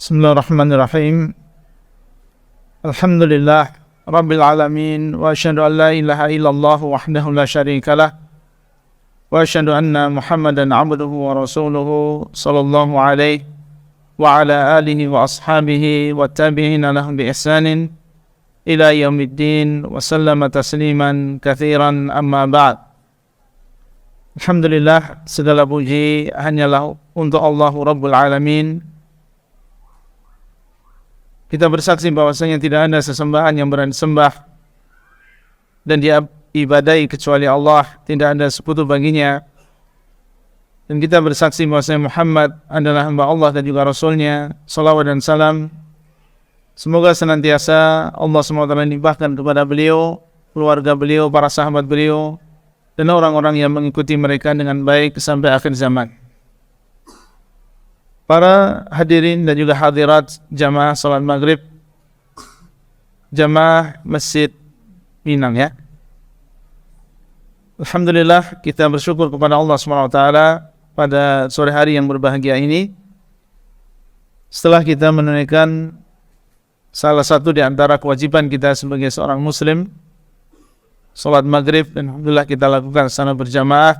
Bismillahirrahmanirrahim. Alhamdulillah Rabbil alamin. Wa asyhadu an la ilaha illallah wahdahu la syarikalah. Wa asyhadu anna Muhammadan abduhu wa rasuluhu sallallahu alaihi wa ala alihi wa ashabihi wa tabi'ina lahum bi ihsanin ila yaumiddin wa sallama tasliman katsiran amma ba'd. Alhamdulillah, segala puji hanyalah untuk Allah Rabbul alamin. Kita bersaksi bahwasanya tidak ada sesembahan yang berhak disembah dan diibadahi kecuali Allah, tidak ada sekutu baginya. Dan kita bersaksi bahwasanya Muhammad adalah hamba Allah dan juga Rasulnya. Salawat dan salam semoga senantiasa Allah SWT limpahkan kepada beliau, keluarga beliau, para sahabat beliau, dan orang-orang yang mengikuti mereka dengan baik sampai akhir zaman. Para hadirin dan juga hadirat jamaah salat maghrib, jamaah Masjid Minang ya. Alhamdulillah, kita bersyukur kepada Allah SWT pada sore hari yang berbahagia ini. Setelah kita menunaikan salah satu di antara kewajiban kita sebagai seorang muslim, salat maghrib, dan alhamdulillah kita lakukan secara berjamaah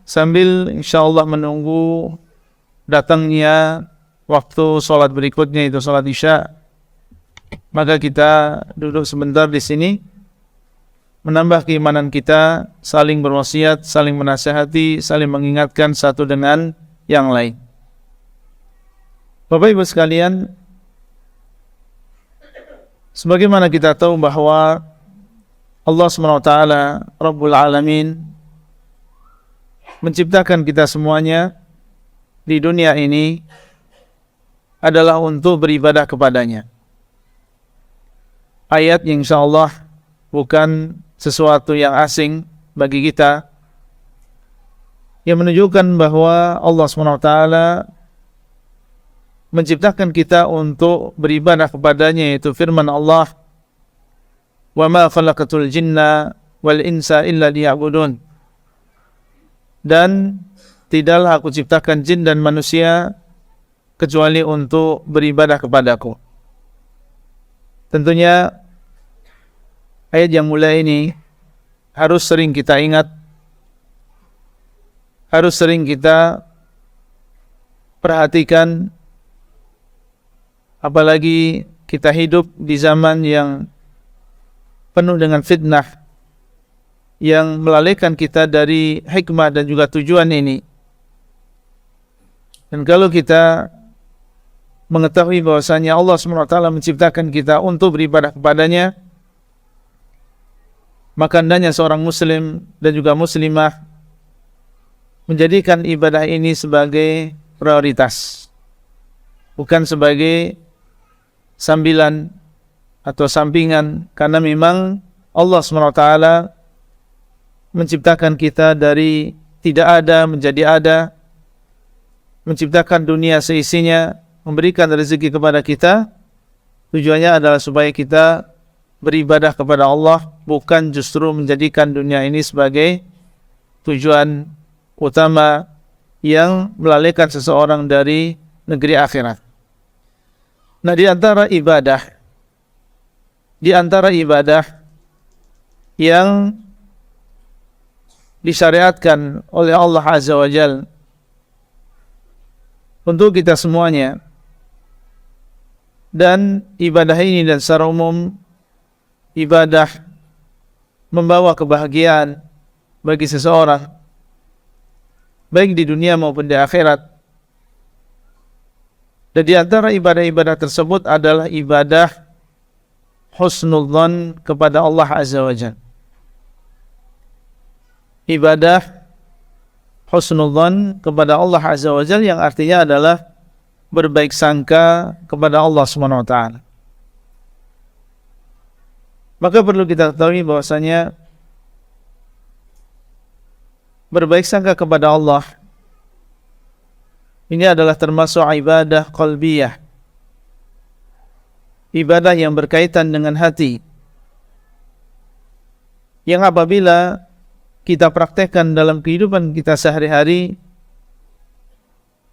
sambil insyaallah menunggu datangnya waktu sholat berikutnya, itu sholat isya. Maka kita duduk sebentar di sini, menambah keimanan kita, saling berwasiat, saling menasihati, saling mengingatkan satu dengan yang lain. Bapak Ibu sekalian, sebagaimana kita tahu bahwa Allah SWT Rabbul Alamin menciptakan kita semuanya di dunia ini adalah untuk beribadah kepadanya. Ayat yang insyaallah bukan sesuatu yang asing bagi kita, yang menunjukkan bahwa Allah SWT menciptakan kita untuk beribadah kepadanya, yaitu firman Allah, "Wa ma khalaqatul jinna wal insa illa liya'budun." Dan tidaklah aku ciptakan jin dan manusia kecuali untuk beribadah kepadaku. Tentunya ayat yang mulia ini harus sering kita ingat, harus sering kita perhatikan, apalagi kita hidup di zaman yang penuh dengan fitnah yang melalaikan kita dari hikmah dan juga tujuan ini. Dan kalau kita mengetahui bahwasanya Allah SWT menciptakan kita untuk beribadah kepadanya, maka hendaknya seorang muslim dan juga muslimah menjadikan ibadah ini sebagai prioritas, bukan sebagai sambilan atau sampingan, karena memang Allah SWT menciptakan kita dari tidak ada menjadi ada, menciptakan dunia seisinya, memberikan rezeki kepada kita. Tujuannya adalah supaya kita beribadah kepada Allah, bukan justru menjadikan dunia ini sebagai tujuan utama yang melalaikan seseorang dari negeri akhirat. Nah, di antara ibadah yang disyariatkan oleh Allah Azza wa Jalla untuk kita semuanya, dan ibadah ini dan secara umum ibadah membawa kebahagiaan bagi seseorang baik di dunia maupun di akhirat. Dan di antara ibadah-ibadah tersebut adalah ibadah husnul dzan kepada Allah Azza wa Jalla. Ibadah husnul dzan kepada Allah Azza wa Jalla yang artinya adalah berbaik sangka kepada Allah Subhanahu wa taala. Maka perlu kita ketahui bahwasanya berbaik sangka kepada Allah ini adalah termasuk ibadah qalbiyah, ibadah yang berkaitan dengan hati, yang apabila kita praktekkan dalam kehidupan kita sehari-hari,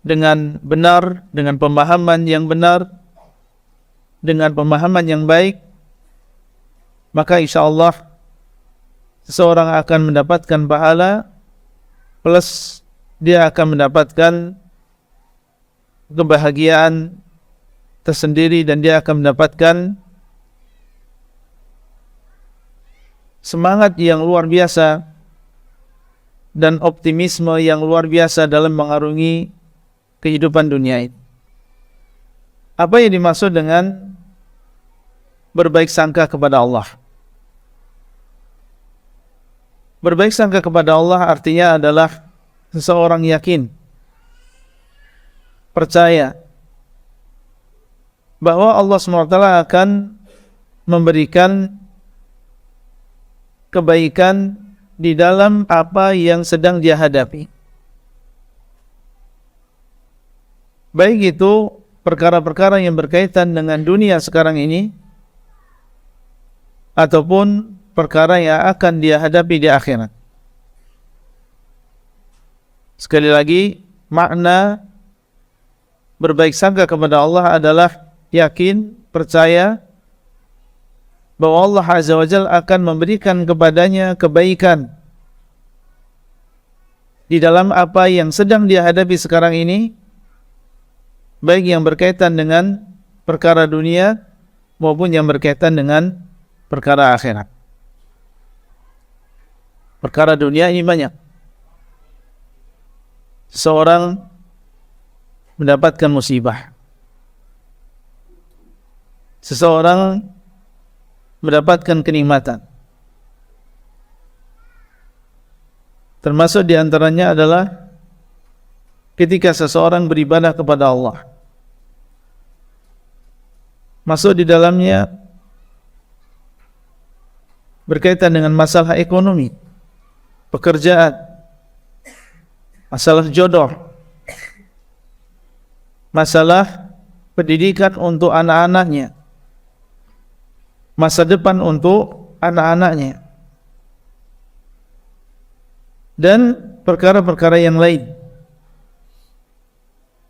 dengan benar, dengan pemahaman yang benar, dengan pemahaman yang baik, maka insya Allah seseorang akan mendapatkan pahala plus dia akan mendapatkan kebahagiaan tersendiri dan dia akan mendapatkan semangat yang luar biasa dan optimisme yang luar biasa dalam mengarungi kehidupan dunia ini. Apa yang dimaksud dengan berbaik sangka kepada Allah? Berbaik sangka kepada Allah artinya adalah seseorang yakin, percaya bahwa Allah SWT akan memberikan kebaikan di dalam apa yang sedang dia hadapi. Baik itu perkara-perkara yang berkaitan dengan dunia sekarang ini ataupun perkara yang akan dia hadapi di akhirat. Sekali lagi, makna berbaik sangka kepada Allah adalah yakin, percaya bahwa Allah Azza wa Jalla akan memberikan kepadanya kebaikan di dalam apa yang sedang dia hadapi sekarang ini, baik yang berkaitan dengan perkara dunia maupun yang berkaitan dengan perkara akhirat. Perkara dunia ini banyak. Seseorang mendapatkan musibah. Seseorang mendapatkan kenikmatan. Termasuk di antaranya adalah ketika seseorang beribadah kepada Allah. Masuk di dalamnya berkaitan dengan masalah ekonomi, pekerjaan, masalah jodoh, masalah pendidikan untuk anak-anaknya, masa depan untuk anak-anaknya, dan perkara-perkara yang lain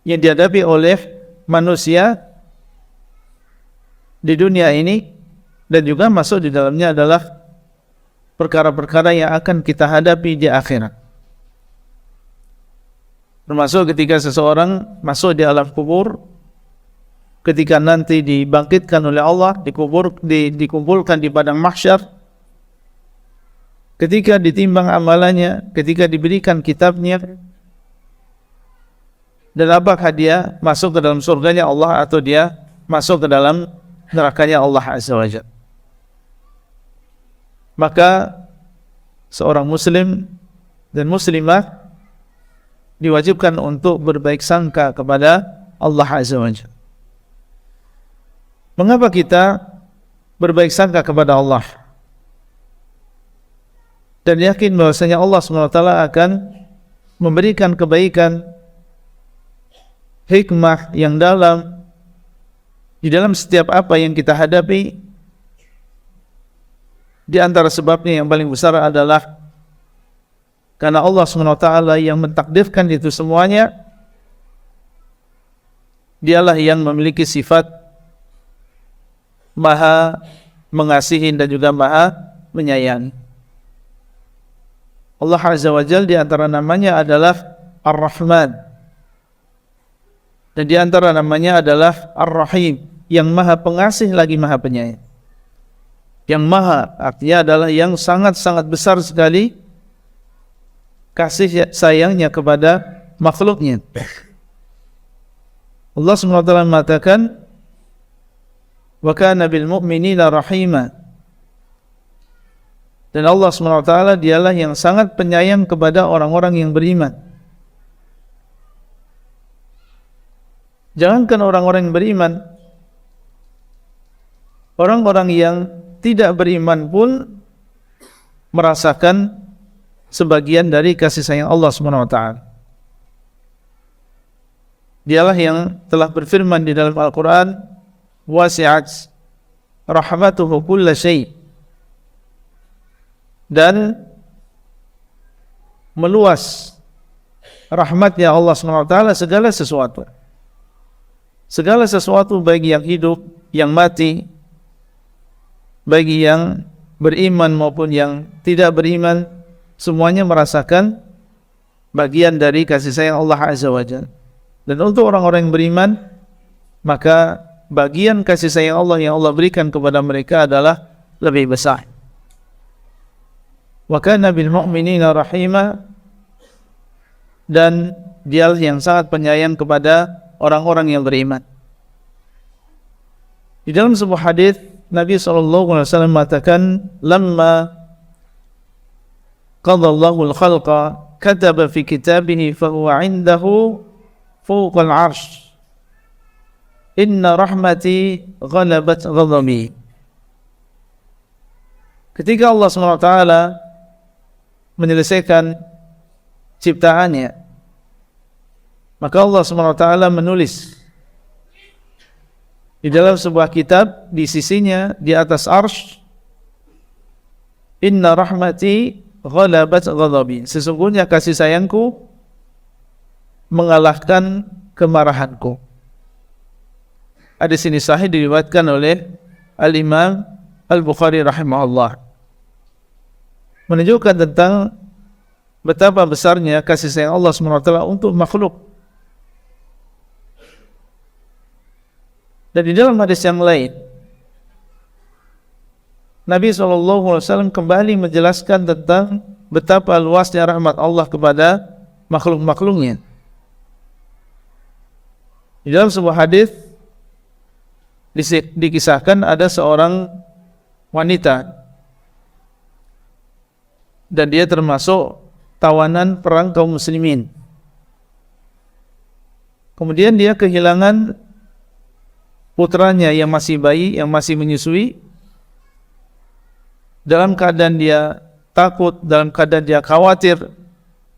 yang dihadapi oleh manusia di dunia ini, dan juga masuk di dalamnya adalah perkara-perkara yang akan kita hadapi di akhirat. Termasuk ketika seseorang masuk di alam kubur, ketika nanti dibangkitkan oleh Allah, dikumpulkan di padang mahsyar, ketika ditimbang amalannya, ketika diberikan kitabnya, dan apakah dia masuk ke dalam surganya Allah atau dia masuk ke dalam nerakanya Allah Azza wa Jalla. Maka seorang muslim dan muslimah diwajibkan untuk berbaik sangka kepada Allah Azza wa Jalla. Mengapa kita berbaik sangka kepada Allah dan yakin bahwasanya Allah SWT akan memberikan kebaikan, hikmah yang dalam di dalam setiap apa yang kita hadapi? Di antara sebabnya yang paling besar adalah karena Allah SWT yang mentakdirkan itu semuanya. Dialah yang memiliki sifat Maha mengasihi dan juga Maha menyayangi. Allah Azza wa Jalla di antara namanya adalah Ar-Rahman, dan di antara namanya adalah Ar-Rahim, yang Maha pengasih lagi Maha penyayang. Yang Maha artinya adalah yang sangat-sangat besar sekali kasih sayangnya kepada makhluknya. Allah SWT mengatakan, wa kana bil mu'minina rahima, dan Allah SWT dialah yang sangat penyayang kepada orang-orang yang beriman. Jangankan orang-orang yang beriman, orang-orang yang tidak beriman pun merasakan sebagian dari kasih sayang Allah SWT. Dialah yang telah berfirman di dalam Al-Quran, wasi'at rahmatuhu kulla syai', dan meluas rahmatnya Allah SWT segala sesuatu. Segala sesuatu bagi yang hidup, yang mati, bagi yang beriman maupun yang tidak beriman, semuanya merasakan bagian dari kasih sayang Allah Azza wa Jalla. Dan untuk orang-orang yang beriman, maka bagian kasih sayang Allah yang Allah berikan kepada mereka adalah lebih besar. Wa kana bil mu'minina rahima, dan dia yang sangat penyayang kepada orang-orang yang beriman. Di dalam sebuah hadis Nabi SAW mengatakan, "Lamma qada Allahu al-khalqa kataba fi kitabihi fa huwa 'indahu fawqa al-'arsy. Inna rahmati ghalabat ghadabi." Ketika Allah SWT menyelesaikan ciptaannya, maka Allah SWT menulis di dalam sebuah kitab di sisinya di atas arsy, "Inna rahmati ghalabat ghadabi." Sesungguhnya kasih sayangku mengalahkan kemarahanku. Hadis ini sahih diriwayatkan oleh Al-Imam Al-Bukhari rahimahullah, menunjukkan tentang betapa besarnya kasih sayang Allah SWT untuk makhluk. Dan di dalam hadis yang lain, Nabi SAW kembali menjelaskan tentang betapa luasnya rahmat Allah kepada makhluk-makhluknya. Di dalam sebuah hadis dikisahkan ada seorang wanita, dan dia termasuk tawanan perang kaum muslimin. Kemudian dia kehilangan putranya yang masih bayi, yang masih menyusui. Dalam keadaan dia takut, dalam keadaan dia khawatir,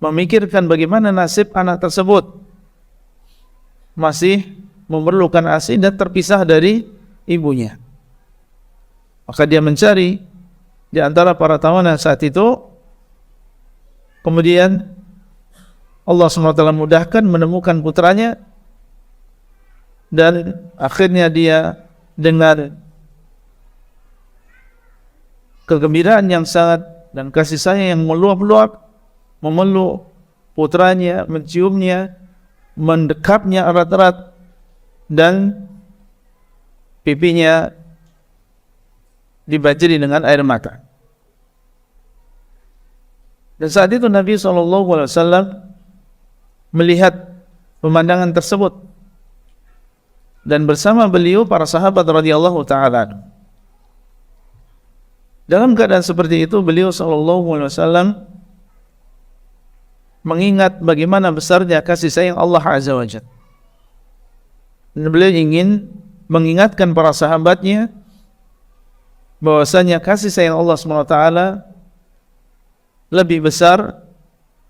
memikirkan bagaimana nasib anak tersebut, masih memerlukan ASI dan terpisah dari ibunya. Maka dia mencari di antara para tawanan saat itu. Kemudian Allah SWT mudahkan menemukan putranya, dan akhirnya dia dengan kegembiraan yang sangat dan kasih sayang yang meluap-luap memeluk putranya, menciumnya, mendekapnya erat-erat, dan pipinya dibanjiri dengan air mata. Dan saat itu Nabi SAW melihat pemandangan tersebut, dan bersama beliau para sahabat radhiyallahu ta'ala. Dalam keadaan seperti itu, beliau SAW mengingat bagaimana besarnya kasih sayang Allah Azza wa Jalla. Dan beliau ingin mengingatkan para sahabatnya bahwasanya kasih sayang Allah SWT lebih besar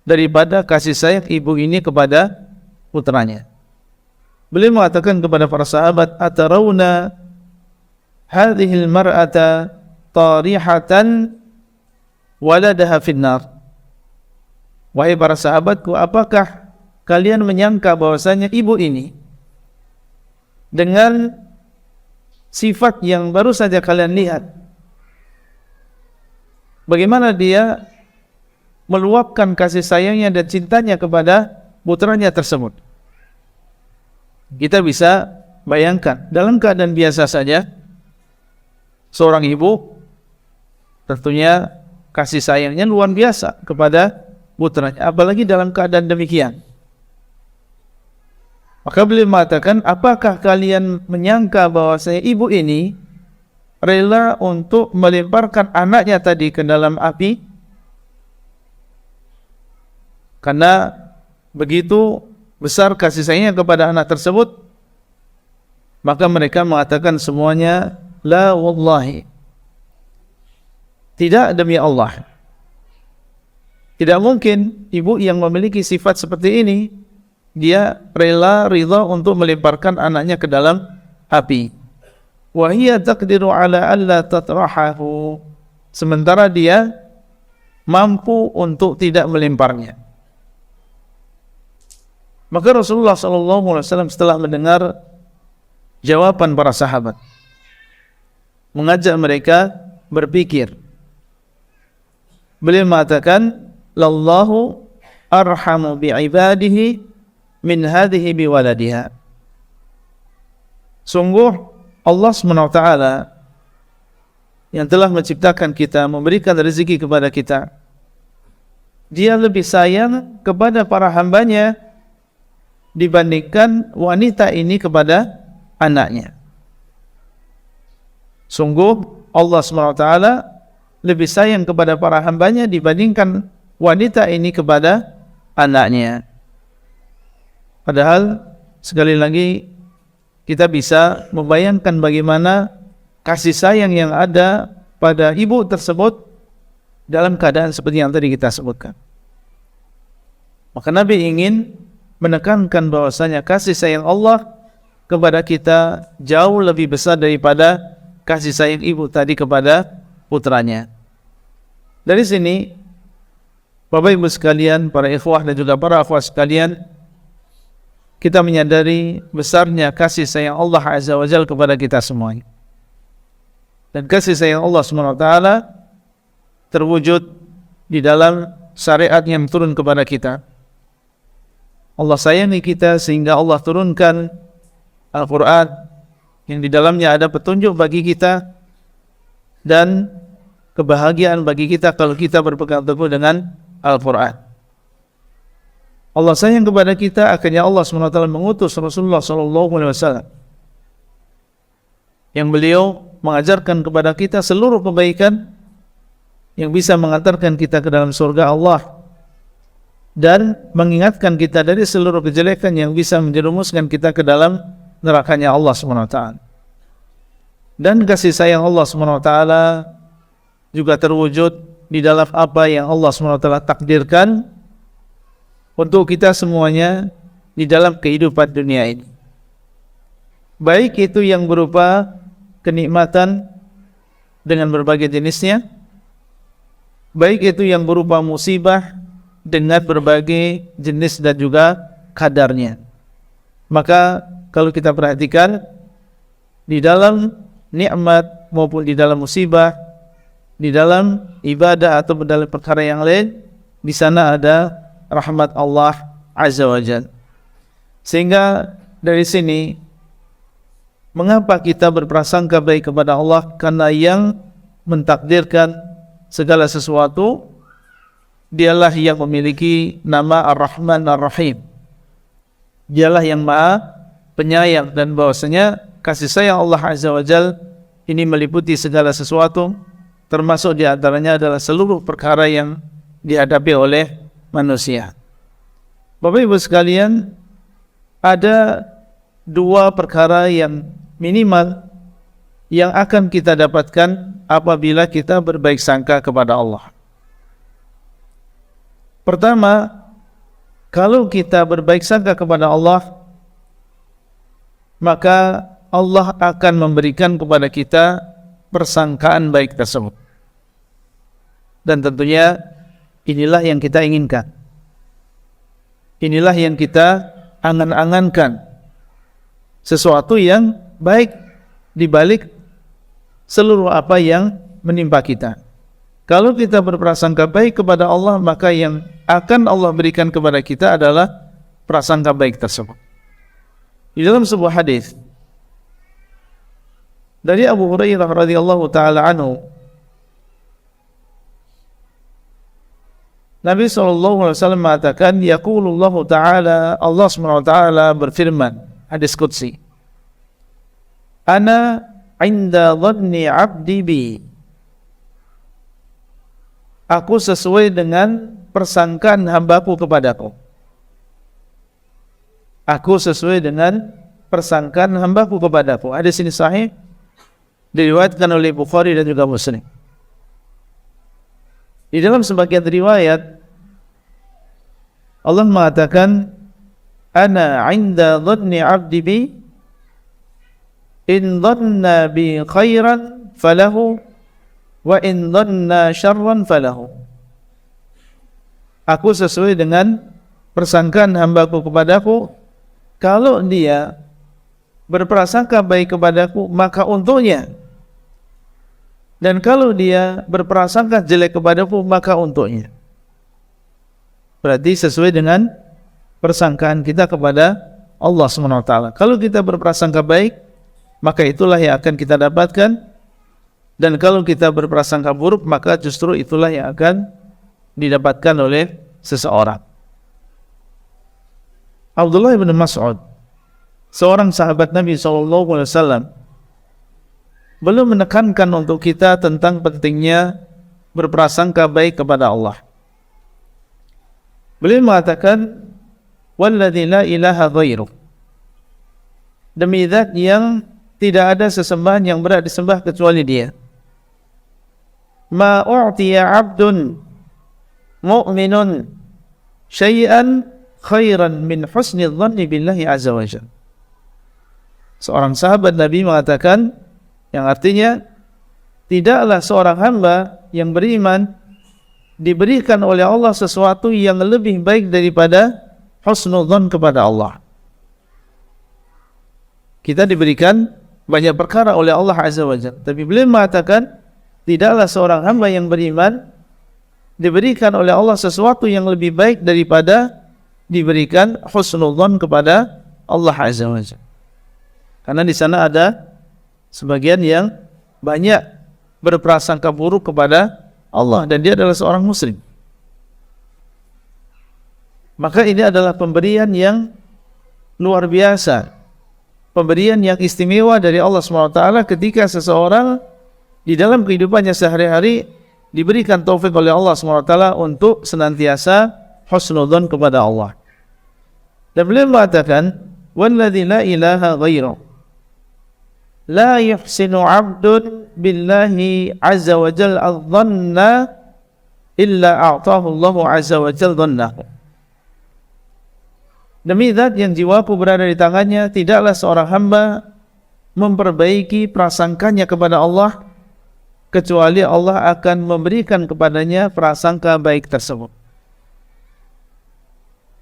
daripada kasih sayang ibu ini kepada putranya. Beliau mengatakan kepada para sahabat, "Atarawna hadhil mar'ata tarihatan waladaha finnar." Wahai para sahabatku, apakah kalian menyangka bahwasanya ibu ini dengan sifat yang baru saja kalian lihat, bagaimana dia meluapkan kasih sayangnya dan cintanya kepada putranya tersebut? Kita bisa bayangkan, dalam keadaan biasa saja, seorang ibu tentunya kasih sayangnya luar biasa kepada putranya, apalagi dalam keadaan demikian. Maka beliau mengatakan, apakah kalian menyangka bahwa ibu ini rela untuk melemparkan anaknya tadi ke dalam api? Karena begitu besar kasih sayangnya kepada anak tersebut. Maka mereka mengatakan semuanya, la wallahi, tidak demi Allah, tidak mungkin ibu yang memiliki sifat seperti ini dia rela ridha untuk melemparkan anaknya ke dalam api. Wa hiya taqdiru ala alla tatrahahu, sementara dia mampu untuk tidak melemparnya. Maka Rasulullah SAW setelah mendengar jawaban para sahabat, mengajak mereka berpikir. Beliau mengatakan, "Lallahu arhamu bi'ibadihi min hadhihi biwaladiha." Sungguh Allah SWT yang telah menciptakan kita, memberikan rezeki kepada kita, Dia lebih sayang kepada para hambanya dibandingkan wanita ini kepada anaknya. Sungguh Allah SWT lebih sayang kepada para hambanya dibandingkan wanita ini kepada anaknya. Padahal sekali lagi kita bisa membayangkan bagaimana kasih sayang yang ada pada ibu tersebut dalam keadaan seperti yang tadi kita sebutkan. Maka Nabi ingin menekankan bahwasanya kasih sayang Allah kepada kita jauh lebih besar daripada kasih sayang ibu tadi kepada putranya. Dari sini, Bapak Ibu sekalian, para ikhwah dan juga para akhwat sekalian, kita menyadari besarnya kasih sayang Allah Azza wa Jalla kepada kita semuanya. Dan kasih sayang Allah SWT terwujud di dalam syariat yang turun kepada kita. Allah sayangi kita sehingga Allah turunkan Al-Quran yang di dalamnya ada petunjuk bagi kita dan kebahagiaan bagi kita kalau kita berpegang teguh dengan Al-Quran. Allah sayang kepada kita, akhirnya Allah SWT mengutus Rasulullah SAW yang beliau mengajarkan kepada kita seluruh kebaikan yang bisa mengantarkan kita ke dalam surga Allah dan mengingatkan kita dari seluruh kejelekan yang bisa menjerumuskan kita ke dalam nerakanya Allah SWT. Dan kasih sayang Allah SWT juga terwujud di dalam apa yang Allah SWT takdirkan untuk kita semuanya di dalam kehidupan dunia ini. Baik itu yang berupa kenikmatan dengan berbagai jenisnya, baik itu yang berupa musibah dengan berbagai jenis dan juga kadarnya. Maka kalau kita perhatikan di dalam nikmat maupun di dalam musibah, di dalam ibadah atau dalam perkara yang lain, di sana ada rahmat Allah Azza wa Jalla. Sehingga dari sini, mengapa kita berprasangka baik kepada Allah? Karena yang mentakdirkan segala sesuatu, Dialah yang memiliki nama Ar-Rahman Ar-Rahim. Dialah yang Maha Penyayang, dan bahwasanya kasih sayang Allah Azza wa Jalla ini meliputi segala sesuatu, termasuk di antaranya adalah seluruh perkara yang dihadapi oleh manusia. Bapak Ibu sekalian, ada dua perkara yang minimal yang akan kita dapatkan apabila kita berbaik sangka kepada Allah. Pertama, kalau kita berbaik sangka kepada Allah, maka Allah akan memberikan kepada kita persangkaan baik tersebut. Dan tentunya inilah yang kita inginkan. Inilah yang kita angan-angankan. Sesuatu yang baik di balik seluruh apa yang menimpa kita. Kalau kita berprasangka baik kepada Allah, maka yang akan Allah berikan kepada kita adalah prasangka baik tersebut. Di dalam sebuah hadis dari Abu Hurairah radhiyallahu taala anhu, Nabi SAW mengatakan, yaqulullahu ta'ala, Allah SWT berfirman, hadis qudsi, Ana inda dhanni abdi bi. Aku sesuai dengan persangkaan hambaku kepadaku. Aku sesuai dengan persangkaan hambaku kepadaku. Hadis ini sahih, diriwayatkan oleh Bukhari dan juga Muslim. Di dalam sebagian riwayat Allah mengatakan, Ana inda dhanni abdi bi, in dhanna bi khairan falahu, wa in dhanna syarran falahu. Aku sesuai dengan persangkaan hambaku kepadaku, kalau dia berprasangka baik kepadaku, maka untuknya. Dan kalau dia berprasangka jelek kepadaku, maka untuknya. Berarti sesuai dengan persangkaan kita kepada Allah SWT. Kalau kita berprasangka baik, maka itulah yang akan kita dapatkan. Dan kalau kita berprasangka buruk, maka justru itulah yang akan didapatkan oleh seseorang. Abdullah bin Mas'ud, seorang sahabat Nabi SAW, belum menekankan untuk kita tentang pentingnya berprasangka baik kepada Allah. Beliau mengatakan, "Walladzi la ilaha ghairuh." Demi zat yang tidak ada sesembahan yang berhak disembah kecuali Dia. Ma u'tiya 'abdun mu'minun syai'an khairan min husni dhanni billahi azza wa jalla. Seorang sahabat Nabi mengatakan, yang artinya tidaklah seorang hamba yang beriman diberikan oleh Allah sesuatu yang lebih baik daripada husnudzan kepada Allah. Kita diberikan banyak perkara oleh Allah azza wa jalla, tapi beliau mengatakan tidaklah seorang hamba yang beriman diberikan oleh Allah sesuatu yang lebih baik daripada diberikan husnudzan kepada Allah azza wa jalla. Karena di sana ada sebagian yang banyak berprasangka buruk kepada Allah, dan dia adalah seorang muslim. Maka ini adalah pemberian yang luar biasa, pemberian yang istimewa dari Allah SWT ketika seseorang di dalam kehidupannya sehari-hari diberikan taufik oleh Allah SWT untuk senantiasa husnudzan kepada Allah. Dan beliau mengatakan, "Walladzi la ilaha ghairuh la yuhsinu 'abdun billahi azza wa jalla adh-dhanna illa a'tahu Allahu azza wa jalla dhannahu." Demi zat yang jiwaku berada di tangannya, tidaklah seorang hamba memperbaiki prasangkanya kepada Allah kecuali Allah akan memberikan kepadanya prasangka baik tersebut.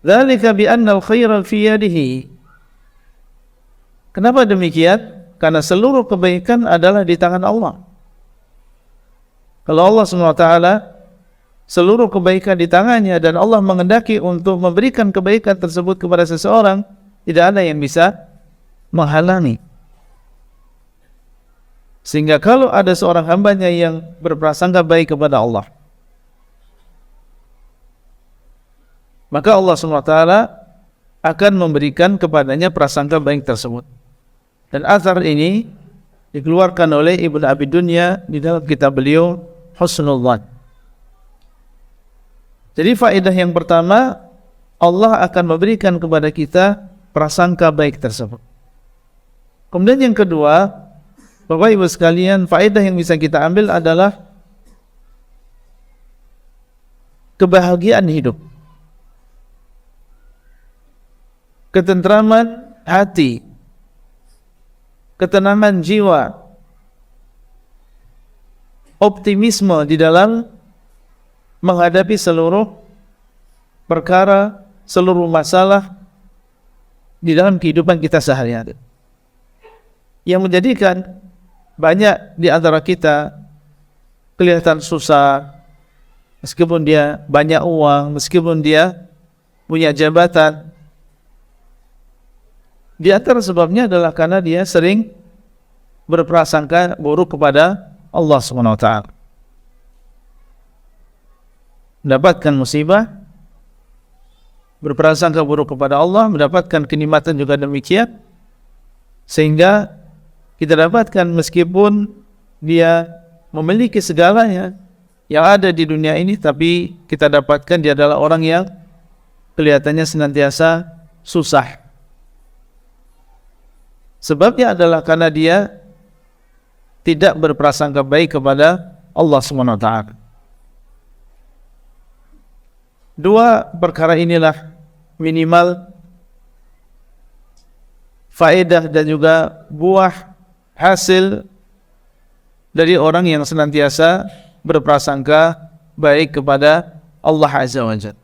Dzalika bi anna al-khaira fi yadihi. Kenapa demikian? Karena seluruh kebaikan adalah di tangan Allah. Kalau Allah SWT seluruh kebaikan di tangannya dan Allah mengendaki untuk memberikan kebaikan tersebut kepada seseorang, tidak ada yang bisa menghalangi. Sehingga kalau ada seorang hambanya yang berprasangka baik kepada Allah, maka Allah SWT akan memberikan kepadanya prasangka baik tersebut. Dan athar ini dikeluarkan oleh Ibnu Abi Dunya di dalam kitab beliau Husnul Dhan. Jadi faedah yang pertama, Allah akan memberikan kepada kita prasangka baik tersebut. Kemudian yang kedua, Bapak Ibu sekalian, faedah yang bisa kita ambil adalah kebahagiaan hidup, ketentraman hati, ketenangan jiwa, optimisme di dalam menghadapi seluruh perkara, seluruh masalah di dalam kehidupan kita sehari-hari. Yang menjadikan banyak di antara kita kelihatan susah, meskipun dia banyak uang, meskipun dia punya jabatan. Di antara sebabnya adalah karena dia sering berprasangka buruk kepada Allah SWT. Mendapatkan musibah, berprasangka buruk kepada Allah, mendapatkan kenikmatan juga demikian, sehingga kita dapatkan meskipun dia memiliki segalanya yang ada di dunia ini, tapi kita dapatkan dia adalah orang yang kelihatannya senantiasa susah. Sebabnya adalah karena dia tidak berprasangka baik kepada Allah SWT. Dua perkara inilah minimal faedah dan juga buah hasil dari orang yang senantiasa berprasangka baik kepada Allah Azza wa Jalla.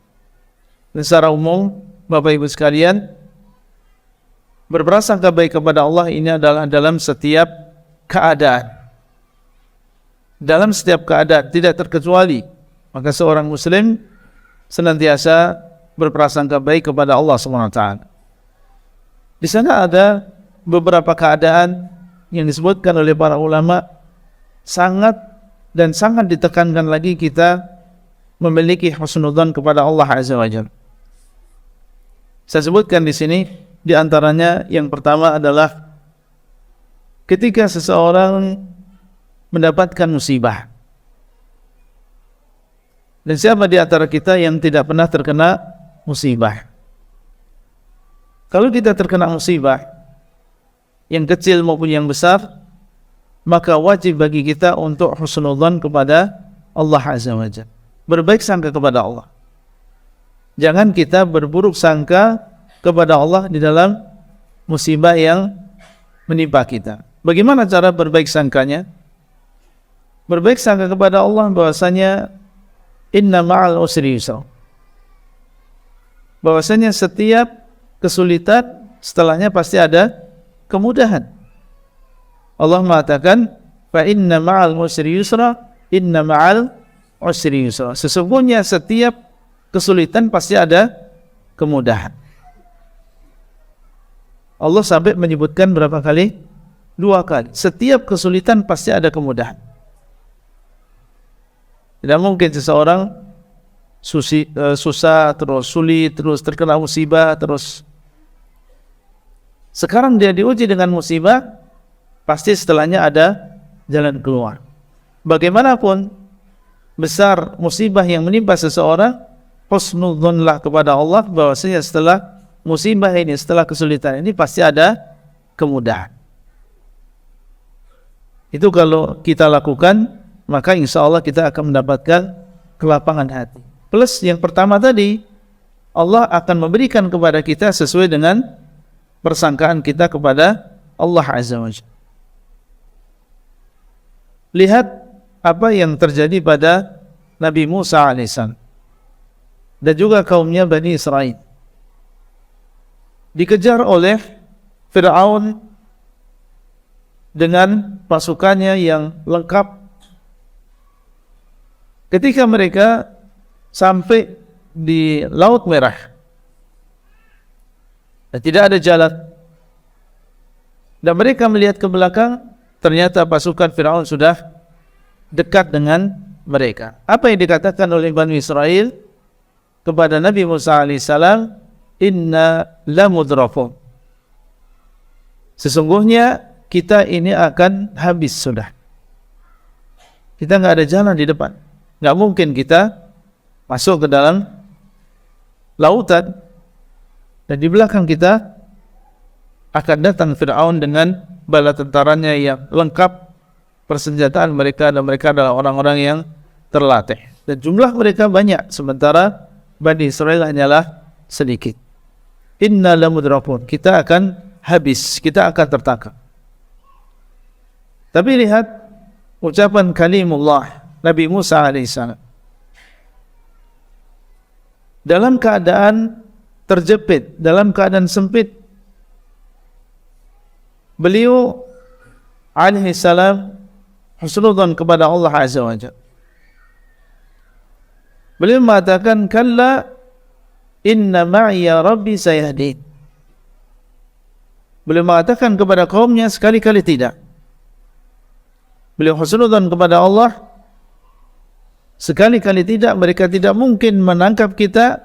Dan secara umum, Bapak Ibu sekalian, berprasangka baik kepada Allah ini adalah dalam setiap keadaan. Dalam setiap keadaan, tidak terkecuali. Maka seorang muslim senantiasa berprasangka baik kepada Allah SWT. Di sana ada beberapa keadaan yang disebutkan oleh para ulama sangat ditekankan lagi kita memiliki husnudzan kepada Allah Azza wa Jalla. Saya sebutkan di sini, di antaranya yang pertama adalah ketika seseorang mendapatkan musibah. Dan siapa di antara kita yang tidak pernah terkena musibah? Kalau kita terkena musibah, yang kecil maupun yang besar, maka wajib bagi kita untuk husnudzan kepada Allah Azza wa Jalla. Berbaik sangka kepada Allah. Jangan kita berburuk sangka kepada Allah di dalam musibah yang menimpa kita. Bagaimana cara berbaik sangkanya? Berbaik sangka kepada Allah bahwasanya inna ma'al usri yusra. Bahwasanya setiap kesulitan setelahnya pasti ada kemudahan. Allah mengatakan fa inna ma'al usri yusra, inna ma'al usri yusra. Sesungguhnya setiap kesulitan pasti ada kemudahan. Allah sampai menyebutkan berapa kali? 2 kali. Setiap kesulitan pasti ada kemudahan. Tidak mungkin seseorang susah, terus sulit, terus terkena musibah, terus sekarang dia diuji dengan musibah, pasti setelahnya ada jalan keluar. Bagaimanapun besar musibah yang menimpa seseorang, husnudzonlah kepada Allah bahwasanya setelah musibah ini, setelah kesulitan ini pasti ada kemudahan. Itu kalau kita lakukan, maka insya Allah kita akan mendapatkan kelapangan hati. Plus yang pertama tadi, Allah akan memberikan kepada kita sesuai dengan persangkaan kita kepada Allah Azza wa Jalla. Lihat apa yang terjadi pada Nabi Musa alaihissalam dan juga kaumnya Bani Israel. Dikejar oleh Fir'aun dengan pasukannya yang lengkap. Ketika mereka sampai di Laut Merah dan tidak ada jalan, dan mereka melihat ke belakang, ternyata pasukan Fir'aun sudah dekat dengan mereka. Apa yang dikatakan oleh Bani Israel kepada Nabi Musa alaihissalam? Inna lamudrakun. Sesungguhnya kita ini akan habis sudah. Kita nggak ada jalan di depan. Nggak mungkin kita masuk ke dalam lautan dan di belakang kita akan datang Fir'aun dengan bala tentaranya yang lengkap persenjataan mereka, dan mereka adalah orang-orang yang terlatih. Dan jumlah mereka banyak, sementara Bani Israel hanyalah sedikit. Inna lamudrakun. Kita akan habis, kita akan tertangkap. Tapi lihat ucapan kalimullah Nabi Musa alaihissalam. Dalam keadaan terjepit, dalam keadaan sempit, beliau alaihissalam husnudzan kepada Allah Azza wa Jalla. Beliau mengatakan, kalla inna ma'iya rabbi sayahdin. Beliau mengatakan kepada kaumnya, sekali-kali tidak. Beliau husnudzan kepada Allah, sekali-kali tidak. Mereka tidak mungkin menangkap kita,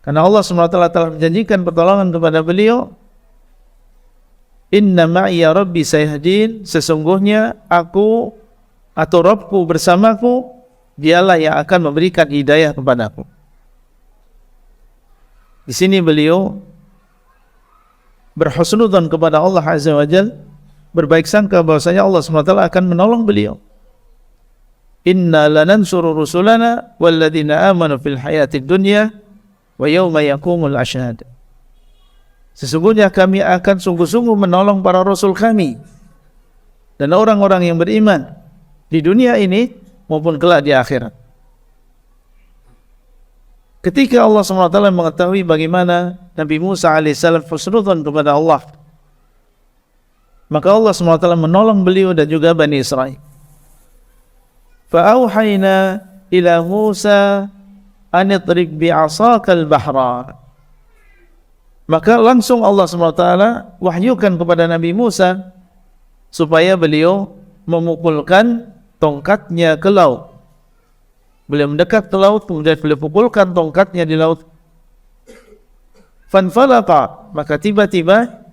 karena Allah SWT telah menjanjikan pertolongan kepada beliau. Inna ma'iya rabbi sayahdin. Sesungguhnya aku atau Rabbku bersamaku, dialah yang akan memberikan hidayah kepadaku. Di sini beliau berhusnudzan kepada Allah Azza wa Jalla, berbaik sangka bahwasanya Allah SWT akan menolong beliau. Inna lanansuru rusulana walladzina amanu fil hayatid dunya wa yauma yaqumul ashhad. Sesungguhnya kami akan sungguh-sungguh menolong para rasul kami dan orang-orang yang beriman di dunia ini maupun kelak di akhirat. Ketika Allah SWT mengetahui bagaimana Nabi Musa alaihissalam husnudzon kepada Allah, maka Allah SWT menolong beliau dan juga Bani Israel. Fa'auhayna ila Musa an idrib bi'asakal bahra. Maka langsung Allah SWT wahyukan kepada Nabi Musa supaya beliau memukulkan tongkatnya ke laut. Beliau mendekat ke laut, kemudian beliau pukulkan tongkatnya di laut. Fanfalaqa, maka tiba-tiba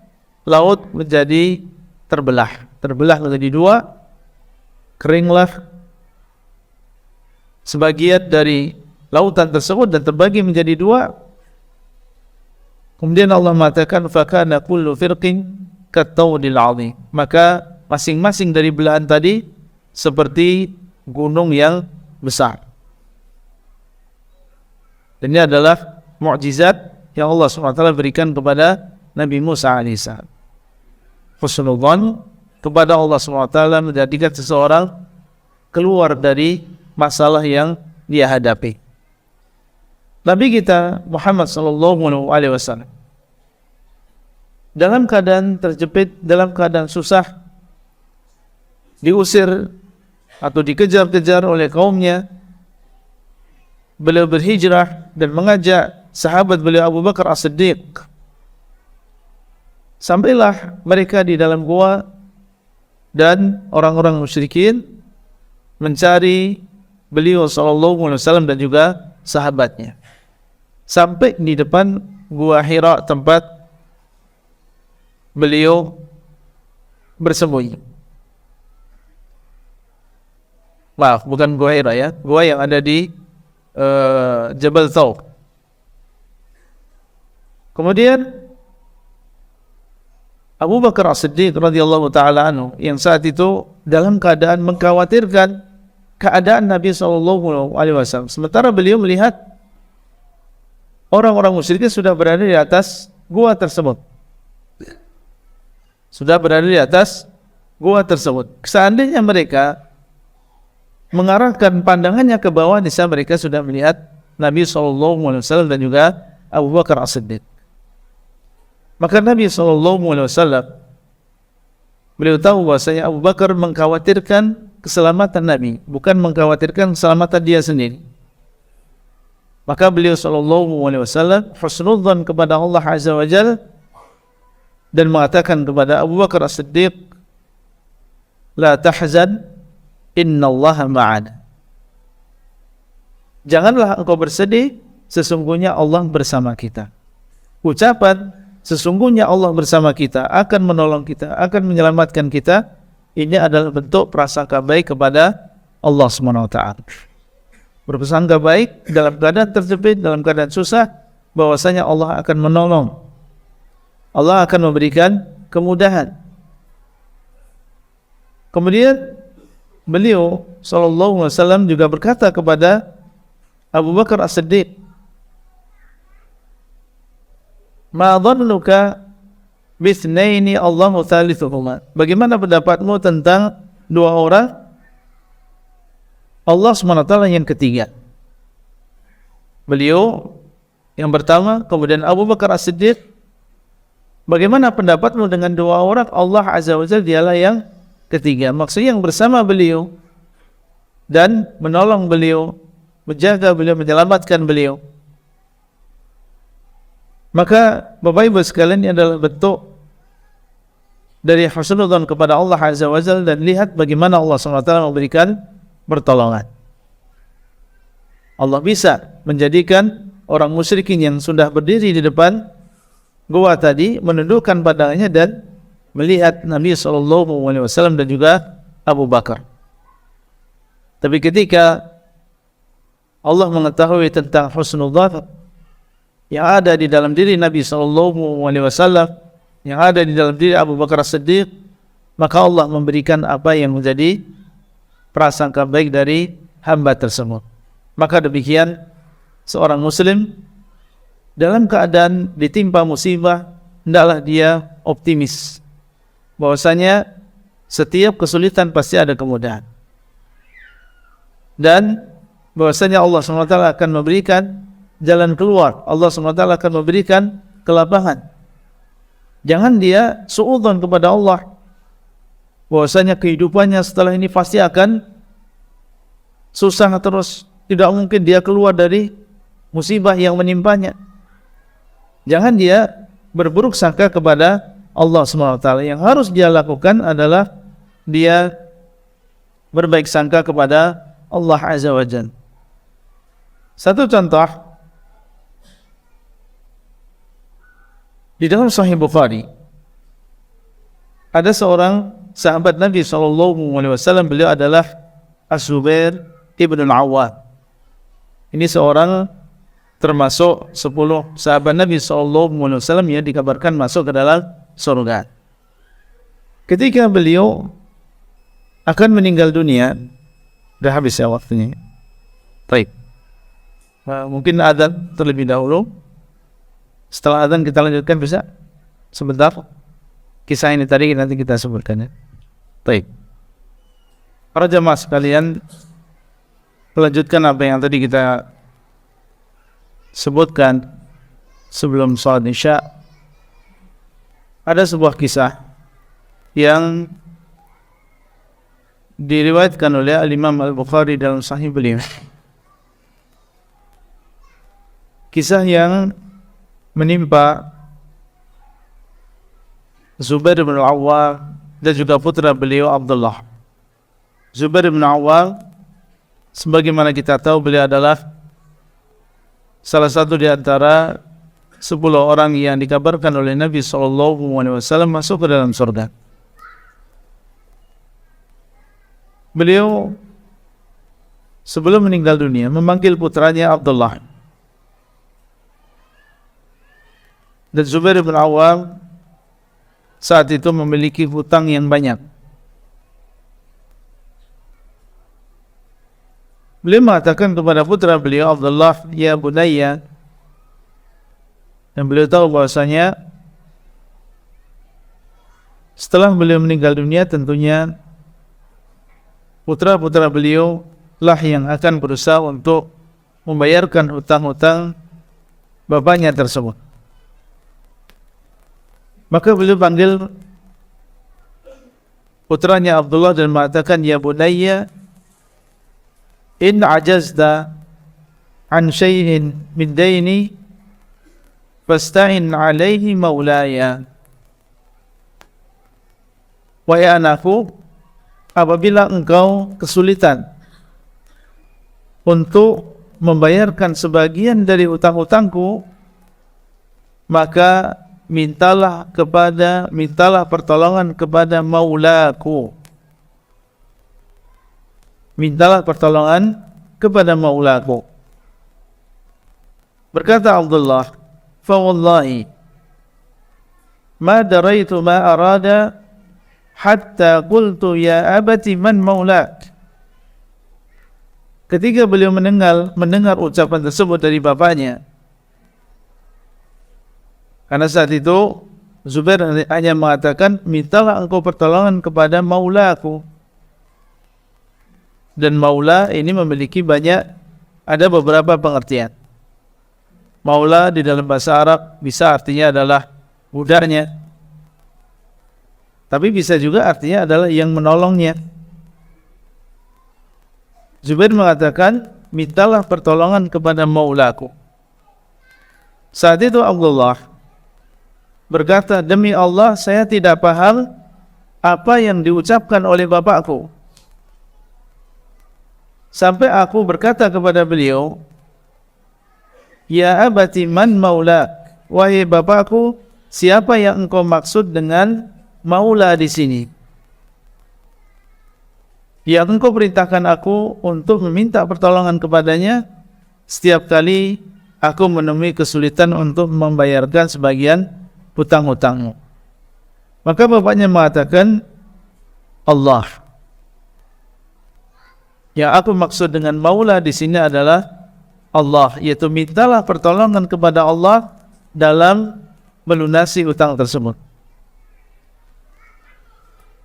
laut menjadi terbelah menjadi dua, keringlah sebagian dari lautan tersebut dan terbagi menjadi dua. Kemudian Allah mengatakan fakana kullu firqin kattawdil 'azim, maka masing-masing dari belahan tadi seperti gunung yang besar. Dan ini adalah mukjizat yang Allah SWT berikan kepada Nabi Musa alaihissalam. Husnudzon kepada Allah SWT menjadikan seseorang keluar dari masalah yang dia hadapi. Nabi kita Muhammad SAW dalam keadaan terjepit, dalam keadaan susah, diusir atau dikejar-kejar oleh kaumnya, beliau berhijrah dan mengajak sahabat beliau Abu Bakar As-Siddiq. Sampailah mereka di dalam gua dan orang-orang musyrikin mencari beliau SAW dan juga sahabatnya. Sampai di depan gua Hira tempat beliau bersembunyi. Maaf, bukan gua Hira ya, gua yang ada di Jabal Thawr. Kemudian Abu Bakar As-Siddiq radhiyallahu taala anhu yang saat itu dalam keadaan mengkhawatirkan keadaan Nabi SAW. Sementara beliau melihat orang-orang musyrikin sudah berada di atas gua tersebut. Seandainya mereka mengarahkan pandangannya ke bawah, niscaya mereka sudah melihat Nabi SAW dan juga Abu Bakar As-Siddiq. Maka Nabi SAW beliau tahu bahwasanya Abu Bakar mengkhawatirkan keselamatan Nabi, bukan mengkhawatirkan keselamatan dia sendiri. Maka beliau SAW husnudzon kepada Allah Azza wa Jalla dan mengatakan kepada Abu Bakar As-Siddiq, la tahzan, innallaha ma'ana. Janganlah engkau bersedih, sesungguhnya Allah bersama kita. Ucapan sesungguhnya Allah bersama kita, akan menolong kita, akan menyelamatkan kita, ini adalah bentuk prasangka baik kepada Allah SWT. Berprasangka baik dalam keadaan terjepit, dalam keadaan susah, bahwasanya Allah akan menolong, Allah akan memberikan kemudahan. Kemudian beliau SAW juga berkata kepada Abu Bakar As-Siddiq, ma dhannuka bithnaini Allahu thalithuhuma. Bagaimana pendapatmu tentang dua orang Allah SWT yang ketiga? Beliau yang pertama, kemudian Abu Bakar As-Siddiq, bagaimana pendapatmu dengan dua orang Allah Azza wa Jalla dialah yang ketiga? Maksudnya yang bersama beliau dan menolong beliau, menjaga beliau, menyelamatkan beliau. Maka Bapak Ibu sekalian, ini adalah bentuk dari husnudzon kepada Allah Azza wa Jalla, dan lihat bagaimana Allah SWT memberikan pertolongan. Allah bisa menjadikan orang musyrikin yang sudah berdiri di depan gua tadi menundukkan pandangannya dan melihat Nabi SAW dan juga Abu Bakar. Tapi ketika Allah mengetahui tentang husnudzon yang ada di dalam diri Nabi SAW, yang ada di dalam diri Abu Bakar As-Siddiq, maka Allah memberikan apa yang menjadi prasangka baik dari hamba tersebut. Maka demikian seorang muslim dalam keadaan ditimpa musibah, hendaklah dia optimis bahwasanya setiap kesulitan pasti ada kemudahan, dan bahwasanya Allah SWT akan memberikan jalan keluar. Allah SWT akan memberikan kelapangan. Jangan dia suudzon kepada Allah bahwasanya kehidupannya setelah ini pasti akan susah terus. Tidak mungkin dia keluar dari musibah yang menimpanya. Jangan dia berburuk sangka kepada Allah SWT. Yang harus dia lakukan adalah dia berbaik sangka kepada Allah Azza wa Jalla. Satu contoh, di dalam Sahih Bukhari ada seorang sahabat Nabi SAW, beliau adalah Az-Zubair ibn al-Awwam. Ini seorang termasuk 10 sahabat Nabi SAW yang dikabarkan masuk ke dalam surga. Ketika beliau akan meninggal dunia, sudah habis ya waktunya. Baik. Mungkin adzan terlebih dahulu. Setelah adzan kita lanjutkan, bisa? Sebentar. Kisah ini tadi nanti kita sebutkan ya. Baik. Para jemaah sekalian, melanjutkan apa yang tadi kita sebutkan sebelum salat Isya. Ada sebuah kisah yang diriwayatkan oleh Al-Imam Al-Bukhari dalam Sahih beliau. Kisah yang menimpa Zubair bin Al-Awwam dan juga putra beliau Abdullah. Zubair bin Al-Awwam, sebagaimana kita tahu, beliau adalah salah satu di antara 10 orang yang dikabarkan oleh Nabi SAW masuk ke dalam surga. Beliau sebelum meninggal dunia memanggil putranya Abdullah. Dan Zubair bin Awwam saat itu memiliki hutang yang banyak. Beliau mengatakan kepada putra beliau Abdullah, "Ya bunayya." Dan beliau tahu bahwasanya setelah beliau meninggal dunia tentunya putra-putra beliau lah yang akan berusaha untuk membayarkan hutang-hutang bapaknya tersebut. Maka beliau panggil putranya Abdullah dan mengatakan, "Ya bunayya, in ajazta an syai'in min daini fasta'in alaihi maulaya." Wahai anakku, apabila engkau kesulitan untuk membayarkan sebagian dari hutang-hutangku, maka mintalah pertolongan kepada maulaku. Mintalah pertolongan kepada maulaku. Berkata Abdullah, "Fa wallahi ma daraitu ma arada hatta qultu ya abati man maulak." Ketika beliau mendengar ucapan tersebut dari bapaknya, karena saat itu Zubair hanya mengatakan, "Mintalah engkau pertolongan kepada maulaku." Dan maula ini memiliki ada beberapa pengertian. Maula di dalam bahasa Arab bisa artinya adalah budaknya, tapi bisa juga artinya adalah yang menolongnya. Zubair mengatakan, "Mintalah pertolongan kepada maulaku." Saat itu Abdullah berkata, "Demi Allah, saya tidak paham apa yang diucapkan oleh bapakku." Sampai aku berkata kepada beliau, "Ya abati man maulak?" Wahai bapakku, siapa yang engkau maksud dengan maula di sini? Yang engkau perintahkan aku untuk meminta pertolongan kepadanya setiap kali aku menemui kesulitan untuk membayarkan sebagian hutang-hutangmu. Maka bapaknya mengatakan, "Allah." Yang aku maksud dengan maula di sini adalah Allah, yaitu mintalah pertolongan kepada Allah dalam melunasi hutang tersebut.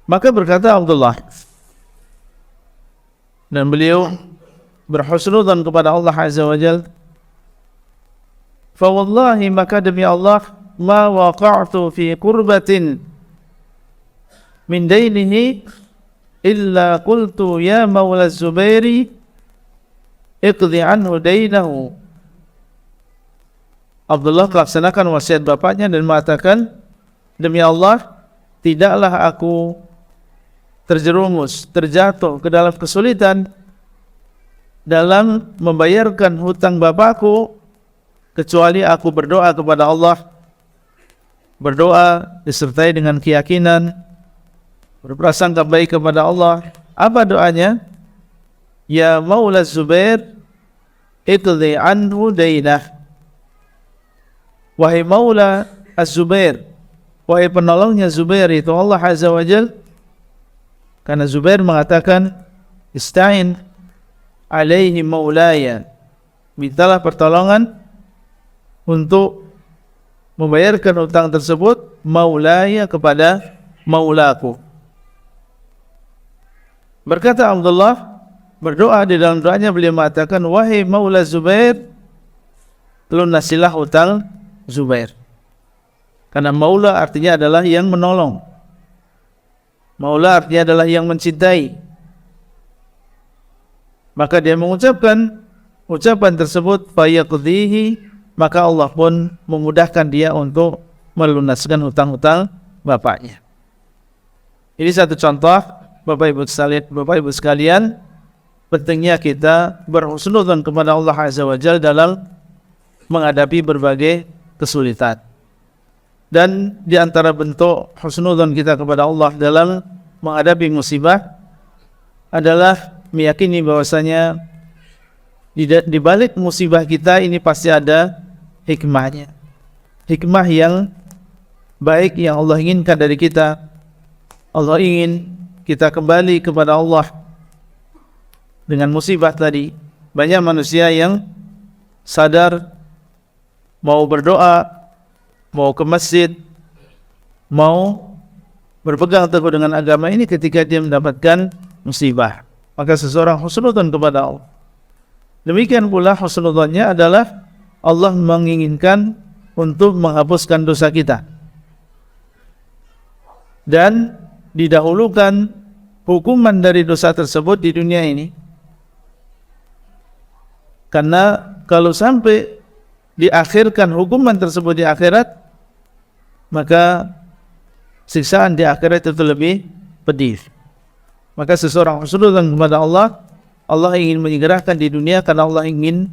Maka berkata Abdullah, dan beliau berhusnudzan kepada Allah Azza wa Jalla, fa wallahi, maka demi Allah, ma waqa'tu fi qurbatin min dainihi illa qultu ya maula Zubairi iqdi anhu dainahu. Abdullah melaksanakan wasiat bapaknya dan mengatakan, demi Allah, tidaklah aku terjerumus, terjatuh ke dalam kesulitan dalam membayarkan hutang bapakku, kecuali aku berdoa kepada Allah, berdoa disertai dengan keyakinan, berprasangka baik kepada Allah. Apa doanya? Ya maula Zubair iqdi anhu dainah. Wahai maula Az-Zubair, wahai penolongnya Zubair, itu Allah Azza wa Jal. Karena Zubair mengatakan, Ista'in alaihi maulaya, mintalah pertolongan untuk membayarkan utang tersebut, maulaya, kepada maulaku. Berkata Abdullah, berdoa, di dalam doanya beliau mengatakan, wahai maula Zubair, lunasilah hutang Zubair. Karena maula artinya adalah yang menolong. Maula artinya adalah yang mencintai. Maka dia mengucapkan ucapan tersebut, fayaqdihi, maka Allah pun memudahkan dia untuk melunaskan hutang-hutang bapaknya. Ini satu contoh, Bapak Ibu sekalian, pentingnya kita berhusnudzon kepada Allah Azza wa Jalla dalam menghadapi berbagai kesulitan. Dan di antara bentuk husnudzon kita kepada Allah dalam menghadapi musibah adalah meyakini bahwasanya di balik musibah kita ini pasti ada hikmahnya. Hikmah yang baik yang Allah inginkan dari kita. Allah ingin kita kembali kepada Allah dengan musibah tadi. Banyak manusia yang sadar, mau berdoa, mau ke masjid, mau berpegang teguh dengan agama ini ketika dia mendapatkan musibah. Maka seseorang husnudzon kepada Allah. Demikian pula husnudzonnya adalah Allah menginginkan untuk menghapuskan dosa kita. Dan didahulukan hukuman dari dosa tersebut di dunia ini. Karena kalau sampai diakhirkan hukuman tersebut di akhirat, maka siksaan di akhirat itu lebih pedih. Maka seseorang husnudzon kepada Allah, Allah ingin menyegerakan di dunia karena Allah ingin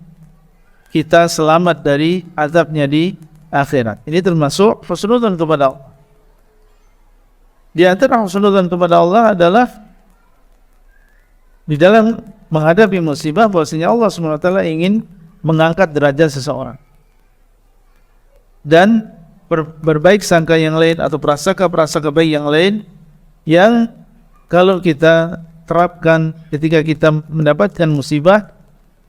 kita selamat dari azabnya di akhirat. Ini termasuk husnudzon kepada Allah. Di antara husnudzon kepada Allah adalah di dalam menghadapi musibah bahwasanya Allah SWT ingin mengangkat derajat seseorang. Dan berbaik sangka yang lain atau prasangka baik yang lain yang kalau kita terapkan ketika kita mendapatkan musibah,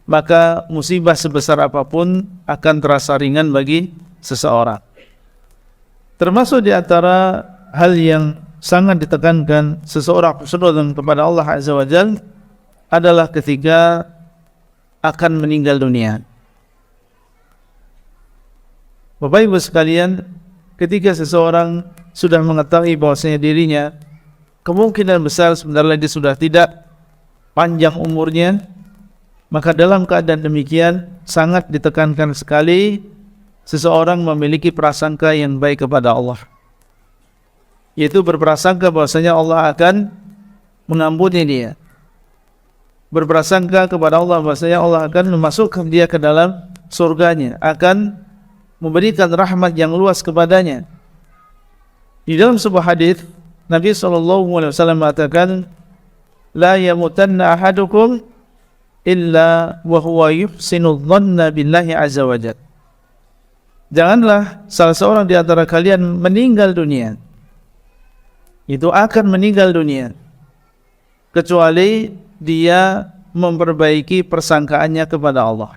maka musibah sebesar apapun akan terasa ringan bagi seseorang. Termasuk di antara hal yang sangat ditekankan seseorang husnudzon kepada Allah Azza wa Jalla adalah ketika akan meninggal dunia. Bapak Ibu sekalian, ketika seseorang sudah mengetahui bahwasanya dirinya kemungkinan besar sebentar lagi sudah tidak panjang umurnya, maka dalam keadaan demikian sangat ditekankan sekali seseorang memiliki prasangka yang baik kepada Allah, yaitu berprasangka bahwasanya Allah akan mengampuni dia, berprasangka kepada Allah bahwasanya Allah akan memasukkan dia ke dalam surganya, akan memberikan rahmat yang luas kepadanya. Di dalam sebuah hadis Nabi SAW mengatakan, la yamutanna ahadukum illa wa huwa yuhsinu dhanna billahi azza wa jalla. Janganlah salah seorang di antara kalian meninggal dunia, itu akan meninggal dunia, kecuali dia memperbaiki persangkaannya kepada Allah.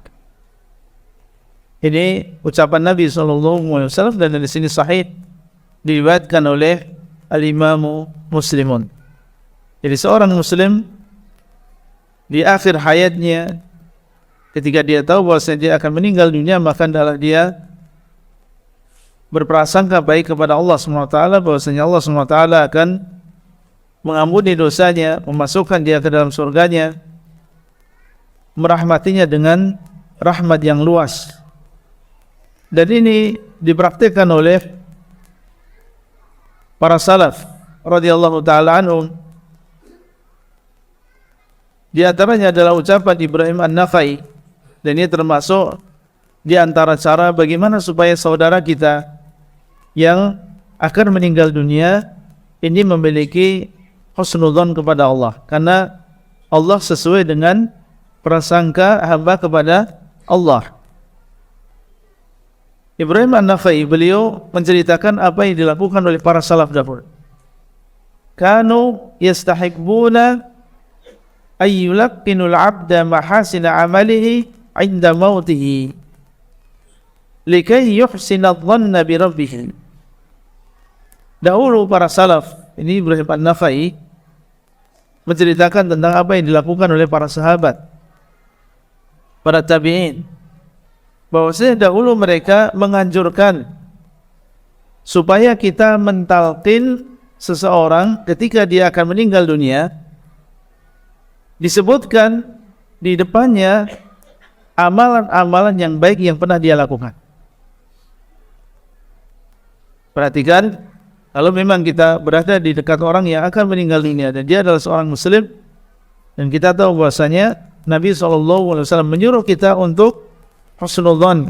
Ini ucapan Nabi SAW dan di sini sahih diriwayatkan oleh Al-Imamu Muslimun. Jadi seorang Muslim di akhir hayatnya, ketika dia tahu bahwa dia akan meninggal dunia, maka adalah dia berprasangka baik kepada Allah SWT, bahwasanya Allah SWT akan mengampuni dosanya, memasukkan dia ke dalam surganya, merahmatinya dengan rahmat yang luas. Dan ini dipraktikkan oleh para salaf radhiyallahu taala anhum. Di antaranya adalah ucapan Ibrahim An-Nakhai, dan ini termasuk di antara cara bagaimana supaya saudara kita yang akan meninggal dunia ini memiliki husnudzon kepada Allah, karena Allah sesuai dengan prasangka hamba kepada Allah. Ibrahim An-Nakhai, beliau menceritakan apa yang dilakukan oleh para salaf dahulu. Kanu yastahibbuna ayyulaqqinul 'abda mahasina 'amalihi 'inda mautihi likai yuhsina dhanna bi rabbih. Dahulu para salaf, ini Ibrahim An-Nakhai menceritakan tentang apa yang dilakukan oleh para sahabat, para tabi'in, bahwasanya dahulu mereka menganjurkan supaya kita mentalqin seseorang ketika dia akan meninggal dunia, disebutkan di depannya amalan-amalan yang baik yang pernah dia lakukan. Perhatikan, kalau memang kita berada di dekat orang yang akan meninggal dunia dan dia adalah seorang muslim, dan kita tahu bahwasanya Nabi SAW menyuruh kita untuk husnudzon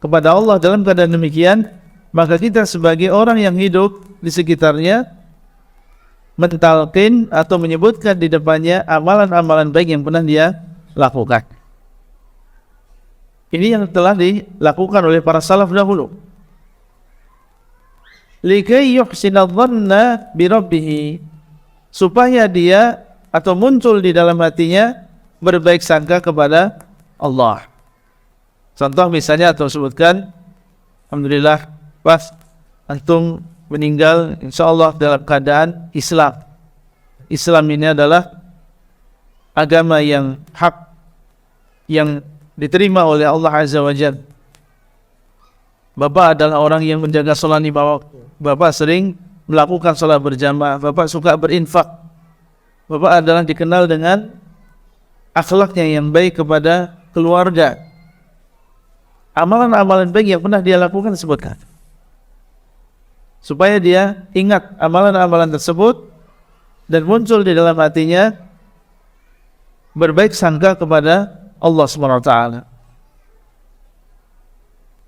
kepada Allah, dalam keadaan demikian maka kita sebagai orang yang hidup di sekitarnya mentalqin atau menyebutkan di depannya amalan-amalan baik yang pernah dia lakukan. Ini yang telah dilakukan oleh para salaf dahulu. Likai yuhsina dhanna bi rabbih, supaya dia atau muncul di dalam hatinya berbaik sangka kepada Allah. Contoh misalnya atau sebutkan, alhamdulillah pas antum meninggal insyaallah dalam keadaan Islam. Islam ini adalah agama yang hak, yang diterima oleh Allah Azza wa Jalla. Bapak adalah orang yang menjaga salat 5 waktu. Bapak sering melakukan salat berjamaah. Bapak suka berinfak. Bapak adalah dikenal dengan akhlaknya yang baik kepada keluarga. Amalan-amalan baik yang pernah dia lakukan disebutkan, supaya dia ingat amalan-amalan tersebut dan muncul di dalam hatinya berbaik sangka kepada Allah SWT.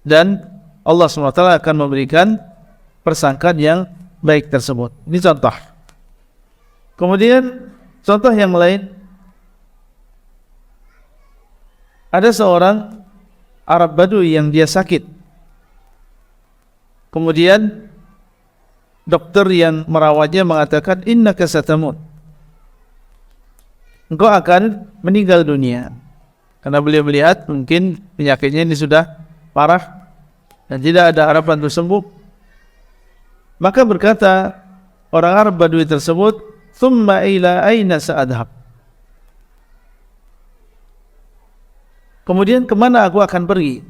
Dan Allah SWT akan memberikan persangkaan yang baik tersebut. Ini contoh. Kemudian contoh yang lain, ada seorang Arab Badui yang dia sakit. Kemudian dokter yang merawatnya mengatakan, innaka satamut, engkau akan meninggal dunia. Karena beliau melihat mungkin penyakitnya ini sudah parah dan tidak ada harapan untuk sembuh. Maka berkata orang Arab Badui tersebut, thumma ila aina sa'adhab, kemudian kemana aku akan pergi?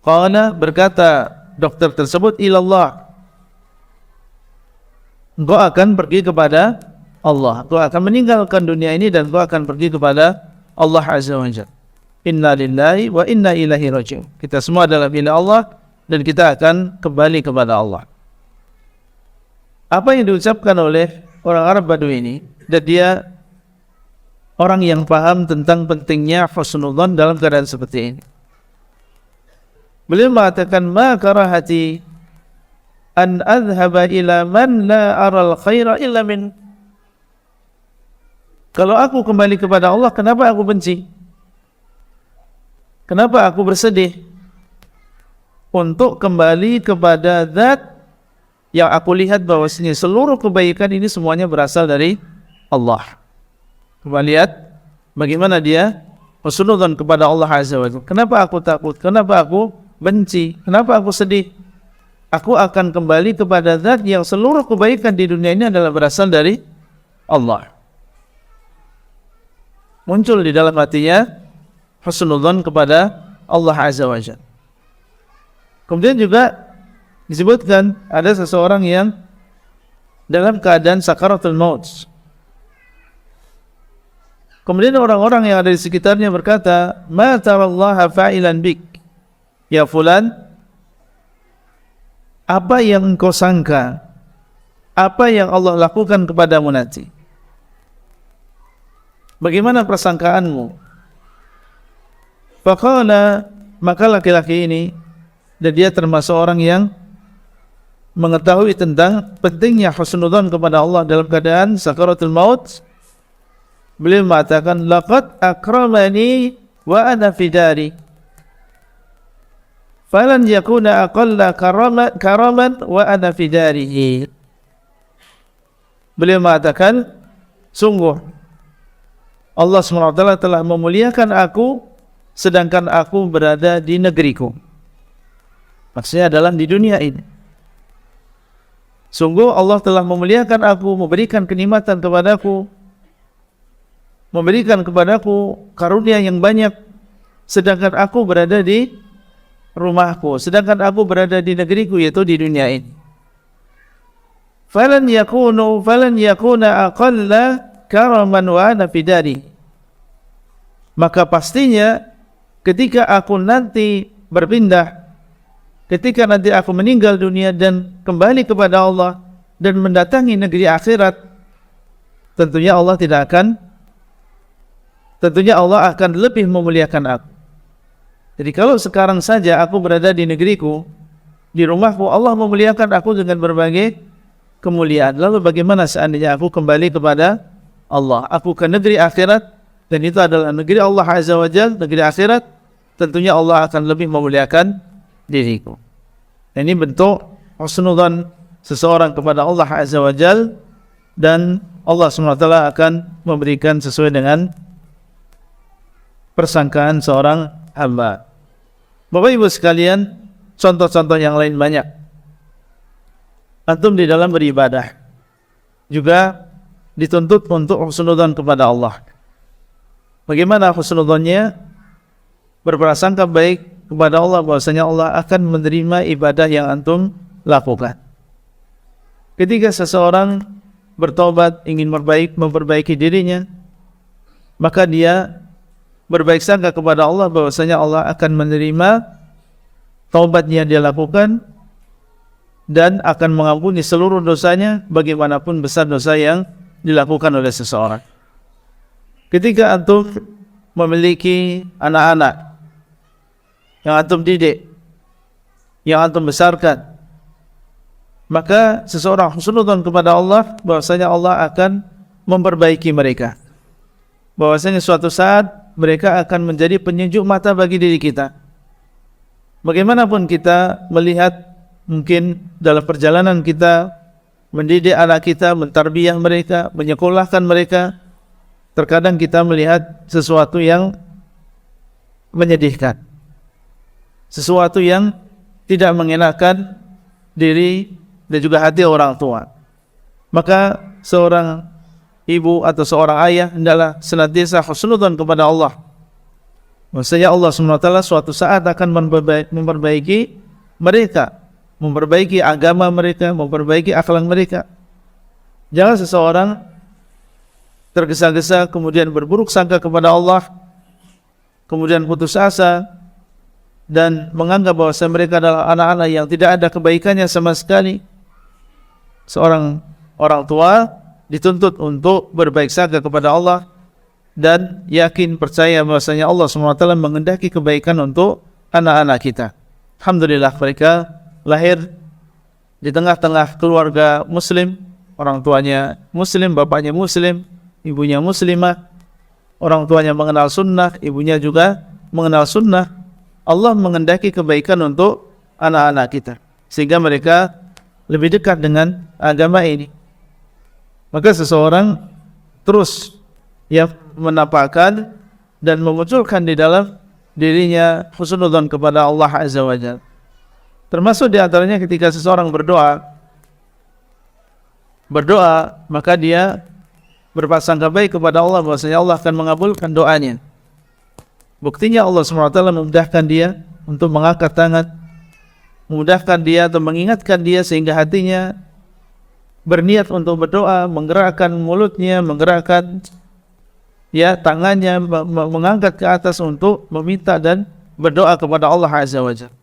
Qala, berkata dokter tersebut, ilallah, engkau akan pergi kepada Allah. Engkau akan meninggalkan dunia ini dan engkau akan pergi kepada Allah Azza wa Jalla. Inna lillahi wa inna ilaihi raji'un. Kita semua adalah milik Allah dan kita akan kembali kepada Allah. Apa yang diucapkan oleh orang Arab Badui ini, dan dia orang yang paham tentang pentingnya husnudzon dalam keadaan seperti ini. Beliau mengatakan, ma karahati an adhhaba ila man la aral khaira illa min. Kalau aku kembali kepada Allah, kenapa aku benci? Kenapa aku bersedih? Untuk kembali kepada zat yang aku lihat bahwasanya seluruh kebaikan ini semuanya berasal dari Allah. Coba lihat bagaimana dia husnudzon kepada Allah Azza wa Jalla. Kenapa aku takut? Kenapa aku benci? Kenapa aku sedih? Aku akan kembali kepada zat yang seluruh kebaikan di dunia ini adalah berasal dari Allah. Muncul di dalam hatinya husnudzon kepada Allah Azza wa Jalla. Kemudian juga disebutkan ada seseorang yang dalam keadaan sakaratul maut. Kemudian orang-orang yang ada di sekitarnya berkata, "Ma tarallaha fa'ilan bik, ya fulan, apa yang engkau sangka? Apa yang Allah lakukan kepadamu nanti? Bagaimana persangkaanmu?" Faqala, maka laki-laki ini, dan dia termasuk orang yang mengetahui tentang pentingnya husnudzon kepada Allah dalam keadaan sakaratul maut, beliau mengatakan, "Laqad akramani wa ana fi dari, falan yakuna aqalla karaman wa ana fi darihi." Beliau mengatakan, sungguh Allah SWT telah memuliakan aku sedangkan aku berada di negeriku. Maksudnya adalah di dunia ini. Sungguh Allah telah memuliakan aku, memberikan kenikmatan kepadaku, memberikan kepadaku karunia yang banyak, sedangkan aku berada di rumahku, sedangkan aku berada di negeriku, yaitu di dunia ini. Falan yakuna aqalla karaman wa ana fi dari. Maka pastinya ketika aku nanti berpindah, ketika nanti aku meninggal dunia dan kembali kepada Allah dan mendatangi negeri akhirat, tentunya Allah akan lebih memuliakan aku. Jadi kalau sekarang saja aku berada di negeriku, di rumahku, Allah memuliakan aku dengan berbagai kemuliaan. Lalu bagaimana seandainya aku kembali kepada Allah, aku ke negeri akhirat, dan itu adalah negeri Allah Azza wa Jalla, negeri akhirat, tentunya Allah akan lebih memuliakan diriku. Dan ini bentuk husnudzon seseorang kepada Allah Azza wa Jalla, dan Allah SWT akan memberikan sesuai dengan persangkaan seorang hamba. Bapak Ibu sekalian, contoh-contoh yang lain banyak. Antum di dalam beribadah juga dituntut untuk husnudzon kepada Allah. Bagaimana husnudzonnya? Berprasangka baik kepada Allah, bahwasanya Allah akan menerima ibadah yang antum lakukan. Ketika seseorang bertobat, ingin memperbaiki dirinya, maka dia berbaik sangka kepada Allah bahwasanya Allah akan menerima taubat yang dia lakukan dan akan mengampuni seluruh dosanya, bagaimanapun besar dosa yang dilakukan oleh seseorang. Ketika antum memiliki anak-anak yang antum didik, yang antum besarkan, maka seseorang husnudzon kepada Allah bahwasanya Allah akan memperbaiki mereka, bahwasanya suatu saat mereka akan menjadi penyejuk mata bagi diri kita. Bagaimanapun kita melihat, mungkin dalam perjalanan kita mendidik anak kita, mentarbiyah mereka, menyekolahkan mereka, terkadang kita melihat sesuatu yang menyedihkan, sesuatu yang tidak mengenakan diri dan juga hati orang tua. Maka seorang ibu atau seorang ayah hendaklah senantiasa husnudzon kepada Allah. Maksudnya Allah SWT suatu saat akan memperbaiki mereka, memperbaiki agama mereka, memperbaiki akhlak mereka. Jangan seseorang tergesa-gesa kemudian berburuk sangka kepada Allah, kemudian putus asa dan menganggap bahwa mereka adalah anak-anak yang tidak ada kebaikannya sama sekali. Seorang orang tua dituntut untuk berbaik sangka kepada Allah dan yakin percaya bahwasanya Allah SWT menghendaki kebaikan untuk anak-anak kita. Alhamdulillah mereka lahir di tengah-tengah keluarga muslim, orang tuanya muslim, bapaknya muslim, ibunya muslimah, orang tuanya mengenal sunnah, ibunya juga mengenal sunnah. Allah menghendaki kebaikan untuk anak-anak kita sehingga mereka lebih dekat dengan agama ini. Maka seseorang terus yang menampakkan dan memunculkan di dalam dirinya husnudzon kepada Allah Azza wa Jalla. Termasuk di antaranya ketika seseorang berdoa, maka dia berprasangka baik kepada Allah bahwasanya Allah akan mengabulkan doanya. Buktinya Allah SWT memudahkan dia untuk mengangkat tangan memudahkan dia atau mengingatkan dia sehingga hatinya berniat untuk berdoa, menggerakkan mulutnya, menggerakkan tangannya, mengangkat ke atas untuk meminta dan berdoa kepada Allah Azza wa Jalla.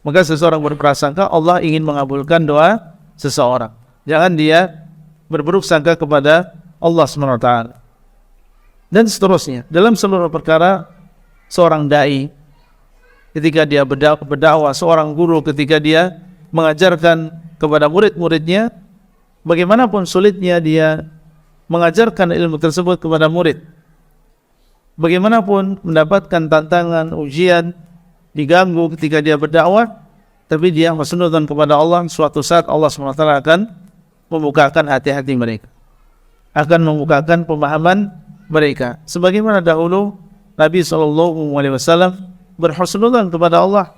Maka seseorang berprasangka Allah ingin mengabulkan doa seseorang. Jangan dia berburuk sangka kepada Allah SWT. Dan seterusnya. Dalam seluruh perkara, seorang da'i ketika dia berdakwah, seorang guru ketika dia mengajarkan kepada murid-muridnya, bagaimanapun sulitnya dia mengajarkan ilmu tersebut kepada murid, bagaimanapun mendapatkan tantangan, ujian, diganggu ketika dia berdakwah, tapi dia husnudzon kepada Allah, suatu saat Allah SWT akan membukakan hati-hati mereka, akan membukakan pemahaman mereka. Sebagaimana dahulu Nabi SAW berhusnudzon kepada Allah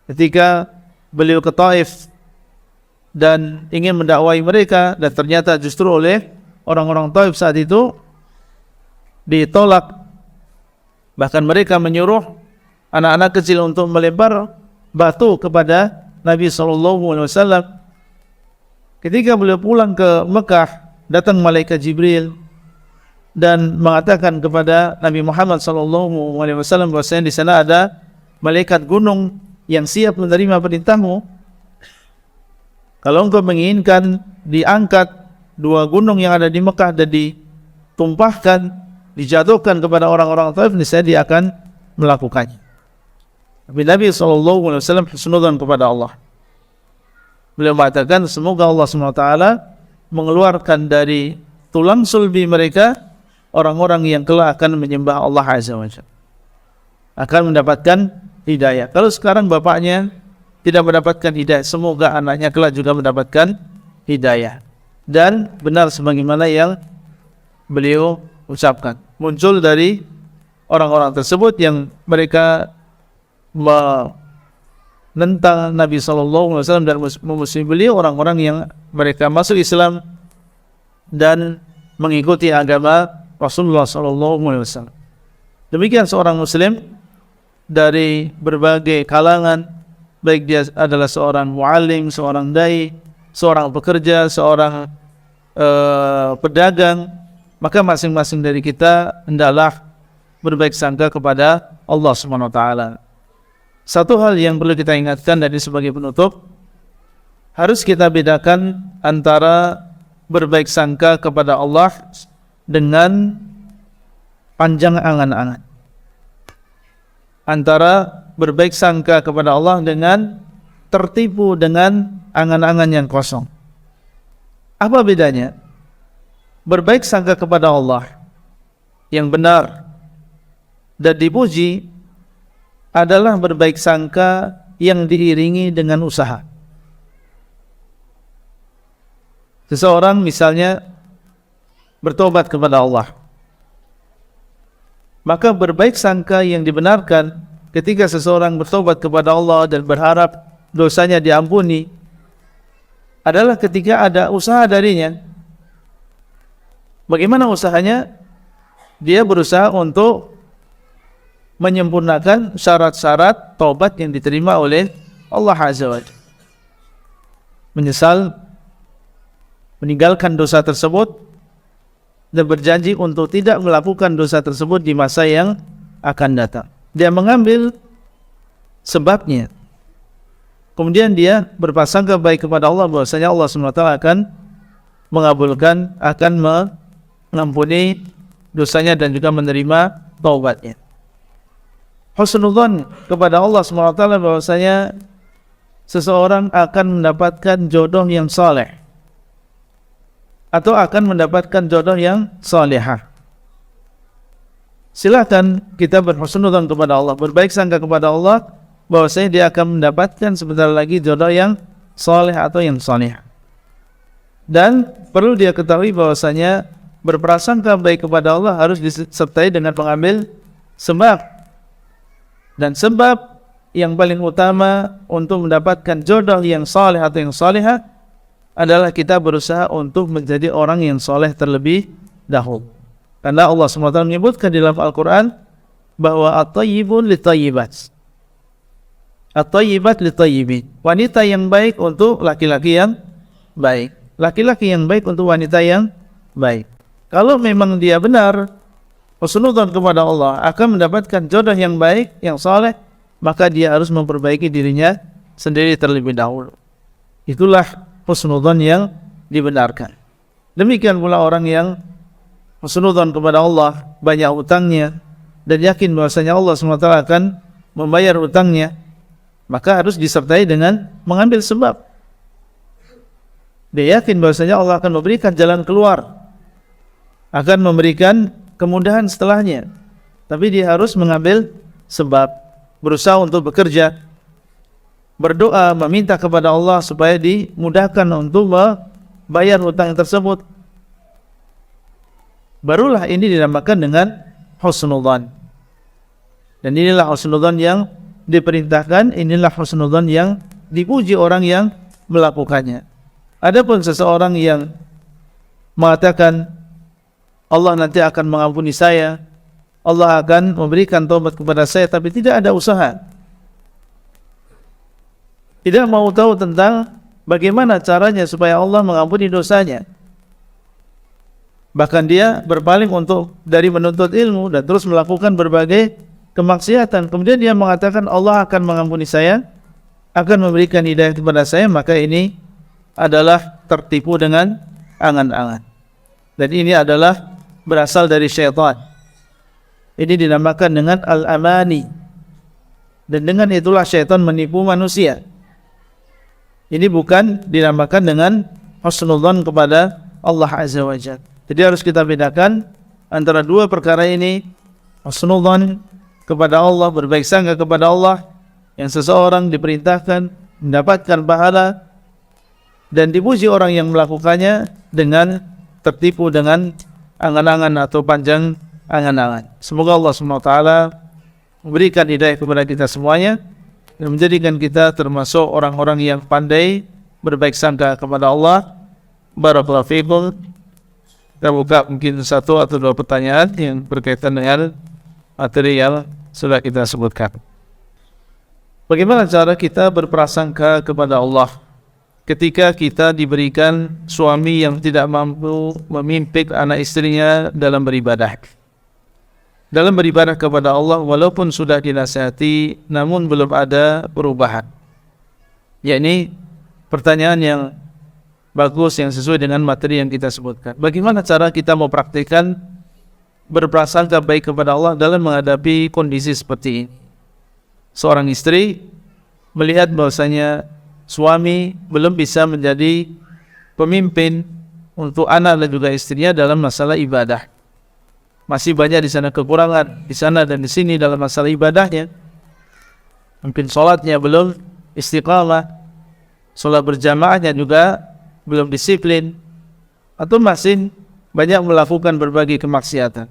ketika beliau ke Taif dan ingin mendakwai mereka, dan ternyata justru oleh orang-orang Taif saat itu ditolak. Bahkan mereka menyuruh anak-anak kecil untuk melempar batu kepada Nabi SAW. Ketika beliau pulang ke Mekah, datang malaikat Jibril dan mengatakan kepada Nabi Muhammad SAW bahwasanya di sana ada malaikat gunung yang siap menerima perintahmu. Kalau engkau menginginkan diangkat dua gunung yang ada di Mekah dan ditumpahkan, dijatuhkan kepada orang-orang Taif, niscaya dia akan melakukannya. Tapi Nabi SAW husnudzon kepada Allah. Beliau mengatakan, semoga Allah SWT mengeluarkan dari tulang sulbi mereka orang-orang yang kelak akan menyembah Allah Azza wa Jalla, akan mendapatkan hidayah. Kalau sekarang bapaknya tidak mendapatkan hidayah, semoga anaknya kelak juga mendapatkan hidayah. Dan benar sebagaimana yang beliau ucapkan, muncul dari orang-orang tersebut yang mereka menentang Nabi SAW dan memusuhi beliau, orang-orang yang mereka masuk Islam dan mengikuti agama Rasulullah SAW. Demikian seorang Muslim dari berbagai kalangan, baik dia adalah seorang muallim, seorang dai, seorang pekerja, seorang pedagang, maka masing-masing dari kita hendaklah berbaik sangka kepada Allah SWT. Satu hal yang perlu kita ingatkan dari sebagai penutup, harus kita bedakan antara berbaik sangka kepada Allah dengan panjang angan-angan, antara berbaik sangka kepada Allah dengan tertipu dengan angan-angan yang kosong. Apa bedanya? Berbaik sangka kepada Allah yang benar dan dipuji adalah berbaik sangka yang diiringi dengan usaha. Seseorang misalnya bertobat kepada Allah, maka berbaik sangka yang dibenarkan ketika seseorang bertobat kepada Allah dan berharap dosanya diampuni adalah ketika ada usaha darinya. Bagaimana usahanya? Dia berusaha untuk menyempurnakan syarat-syarat taubat yang diterima oleh Allah Azza wa Jalla. Menyesal, meninggalkan dosa tersebut, dan berjanji untuk tidak melakukan dosa tersebut di masa yang akan datang. Dia mengambil sebabnya, kemudian dia berprasangka baik kepada Allah bahwasanya Allah SWT akan mengabulkan, akan mengampuni dosanya dan juga menerima taubatnya. Husnudzon kepada Allah SWT bahwasanya seseorang akan mendapatkan jodoh yang saleh atau akan mendapatkan jodoh yang salihah. Silakan kita berhusnudzon kepada Allah, berbaik sangka kepada Allah bahwasanya dia akan mendapatkan sebentar lagi jodoh yang saleh atau yang salihah. Dan perlu dia ketahui bahwasanya berprasangka baik kepada Allah harus disertai dengan mengambil sebab. Dan sebab yang paling utama untuk mendapatkan jodoh yang saleh atau yang salihah adalah kita berusaha untuk menjadi orang yang saleh terlebih dahulu. Karena Allah SWT menyebutkan di dalam Al-Quran bahwa at-tayyibun lit-tayyibat. At-thayyibat lit-thayyibin. Wanita yang baik untuk laki-laki yang baik. Laki-laki yang baik untuk wanita yang baik. Kalau memang dia benar husnudzon kepada Allah, akan mendapatkan jodoh yang baik, yang saleh, maka dia harus memperbaiki dirinya sendiri terlebih dahulu. Itulah husnudzon yang dibenarkan. Demikian pula orang yang husnudzon kepada Allah, banyak hutangnya, dan yakin bahwasanya Allah SWT akan membayar hutangnya, maka harus disertai dengan mengambil sebab. Dia yakin bahwasanya Allah akan memberikan jalan keluar, akan memberikan kemudahan setelahnya, tapi dia harus mengambil sebab, berusaha untuk bekerja, berdoa, meminta kepada Allah supaya dimudahkan untuk membayar hutang tersebut. Barulah ini dinamakan dengan husnudzan. Dan inilah husnudzan yang diperintahkan, inilah husnudzan yang dipuji orang yang melakukannya. Adapun seseorang yang mengatakan Allah nanti akan mengampuni saya, Allah akan memberikan taubat kepada saya, tapi tidak ada usaha, tidak mau tahu tentang bagaimana caranya supaya Allah mengampuni dosanya, bahkan dia berpaling dari menuntut ilmu dan terus melakukan berbagai kemaksiatan. Kemudian dia mengatakan Allah akan mengampuni saya, akan memberikan hidayah kepada saya, maka ini adalah tertipu dengan angan-angan, dan ini adalah berasal dari syaitan. Ini dinamakan dengan al-amani, dan dengan itulah syaitan menipu manusia. Ini bukan dinamakan dengan husnudzon kepada Allah Azza wa Jalla. Jadi harus kita bedakan antara dua perkara ini. Husnudzon kepada Allah, berbaik sangka kepada Allah, yang seseorang diperintahkan mendapatkan pahala dan dipuji orang yang melakukannya, dengan tertipu dengan angan-angan atau panjang angan-angan. Semoga Allah SWT memberikan hidayah kepada kita semuanya dan menjadikan kita termasuk orang-orang yang pandai berbaik sangka kepada Allah. Barakallahu fiikum. Kita buka mungkin satu atau dua pertanyaan yang berkaitan dengan materi yang sudah kita sebutkan. Bagaimana cara kita berprasangka kepada Allah ketika kita diberikan suami yang tidak mampu memimpin anak istrinya dalam beribadah? Dalam beribadah kepada Allah, walaupun sudah dinasihati, namun belum ada perubahan. Yakni pertanyaan yang bagus, yang sesuai dengan materi yang kita sebutkan. Bagaimana cara kita mau praktikkan berprasangka baik kepada Allah dalam menghadapi kondisi seperti ini? Seorang istri melihat bahwasanya suami belum bisa menjadi pemimpin untuk anak dan juga istrinya dalam masalah ibadah. Masih banyak di sana kekurangan, di sana dan di sini dalam masalah ibadahnya. Mungkin sholatnya belum istiqamah, sholat berjamaahnya juga belum disiplin, atau masih banyak melakukan berbagai kemaksiatan.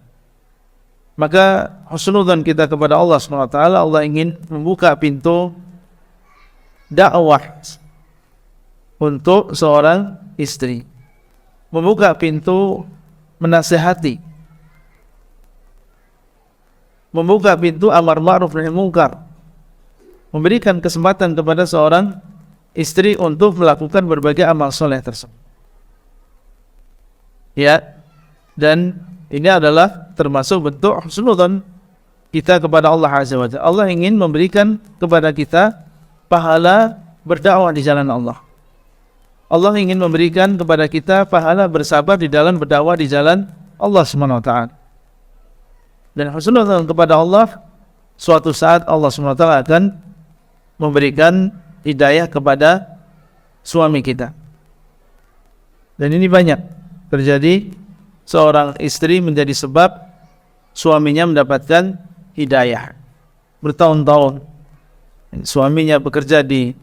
Maka husnudzon kita kepada Allah SWT, Allah ingin membuka pintu dakwah untuk seorang istri, membuka pintu menasihati, membuka pintu amar ma'ruf nahi munkar, memberikan kesempatan kepada seorang istri untuk melakukan berbagai amal soleh tersebut. Ya, dan ini adalah termasuk bentuk husnudzon kita kepada Allah Azza wa Jalla. Allah ingin memberikan kepada kita pahala berdakwah di jalan Allah. Allah ingin memberikan kepada kita pahala bersabar di dalam berdakwah di jalan Allah Subhanahu wa taala. Dan husnudzon kepada Allah, suatu saat Allah Subhanahu wa taala akan memberikan hidayah kepada suami kita. Dan ini banyak terjadi, seorang istri menjadi sebab suaminya mendapatkan hidayah. Bertahun-tahun suaminya bekerja di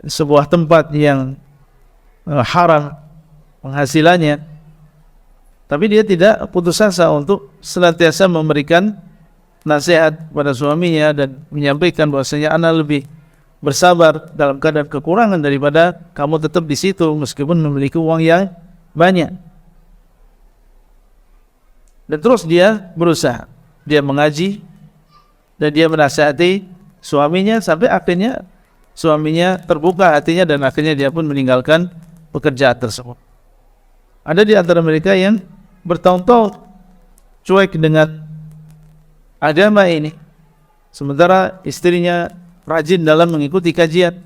sebuah tempat yang haram penghasilannya, tapi dia tidak putus asa untuk senantiasa memberikan nasihat kepada suaminya dan menyampaikan bahwasanya anak lebih bersabar dalam keadaan kekurangan daripada kamu tetap di situ meskipun memiliki uang yang banyak. Dan terus dia berusaha, dia mengaji dan dia menasihati suaminya sampai akhirnya suaminya terbuka hatinya dan akhirnya dia pun meninggalkan pekerjaan tersebut. Ada di antara mereka yang bertahun-tahun cuek dengan agama ini, sementara istrinya rajin dalam mengikuti kajian,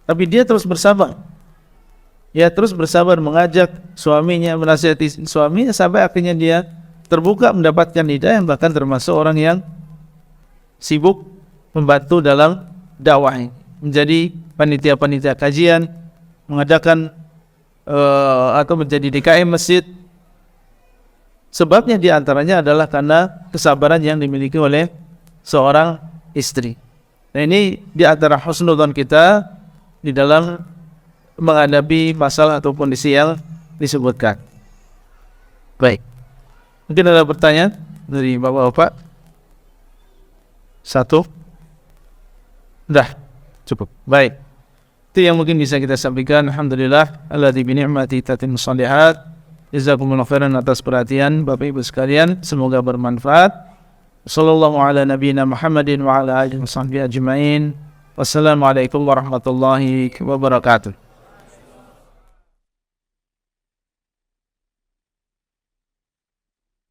tapi dia terus bersabar. Ya terus bersabar mengajak suaminya, menasihati suaminya sampai akhirnya dia terbuka mendapatkan hidayah, bahkan termasuk orang yang sibuk membantu dalam dakwah ini, menjadi panitia-panitia kajian, mengadakan atau menjadi DKM masjid. Sebabnya diantaranya adalah karena kesabaran yang dimiliki oleh seorang istri. Nah ini diantara husnudzon kita di dalam menghadapi masalah atau kondisi yang disebutkan. Baik, mungkin ada pertanyaan dari bapak-bapak? Satu? Dah, cukup. Baik, itu yang mungkin bisa kita sampaikan. Alhamdulillah alladzi bi ni'mati tatimmu shalihat. Jazakumullahu khairan atas perhatian Bapak Ibu sekalian, semoga bermanfaat. Sallallahu ala nabiyina Muhammadin wa ala alihi washabbihi ajmain. Wassalamualaikum warahmatullahi wabarakatuh.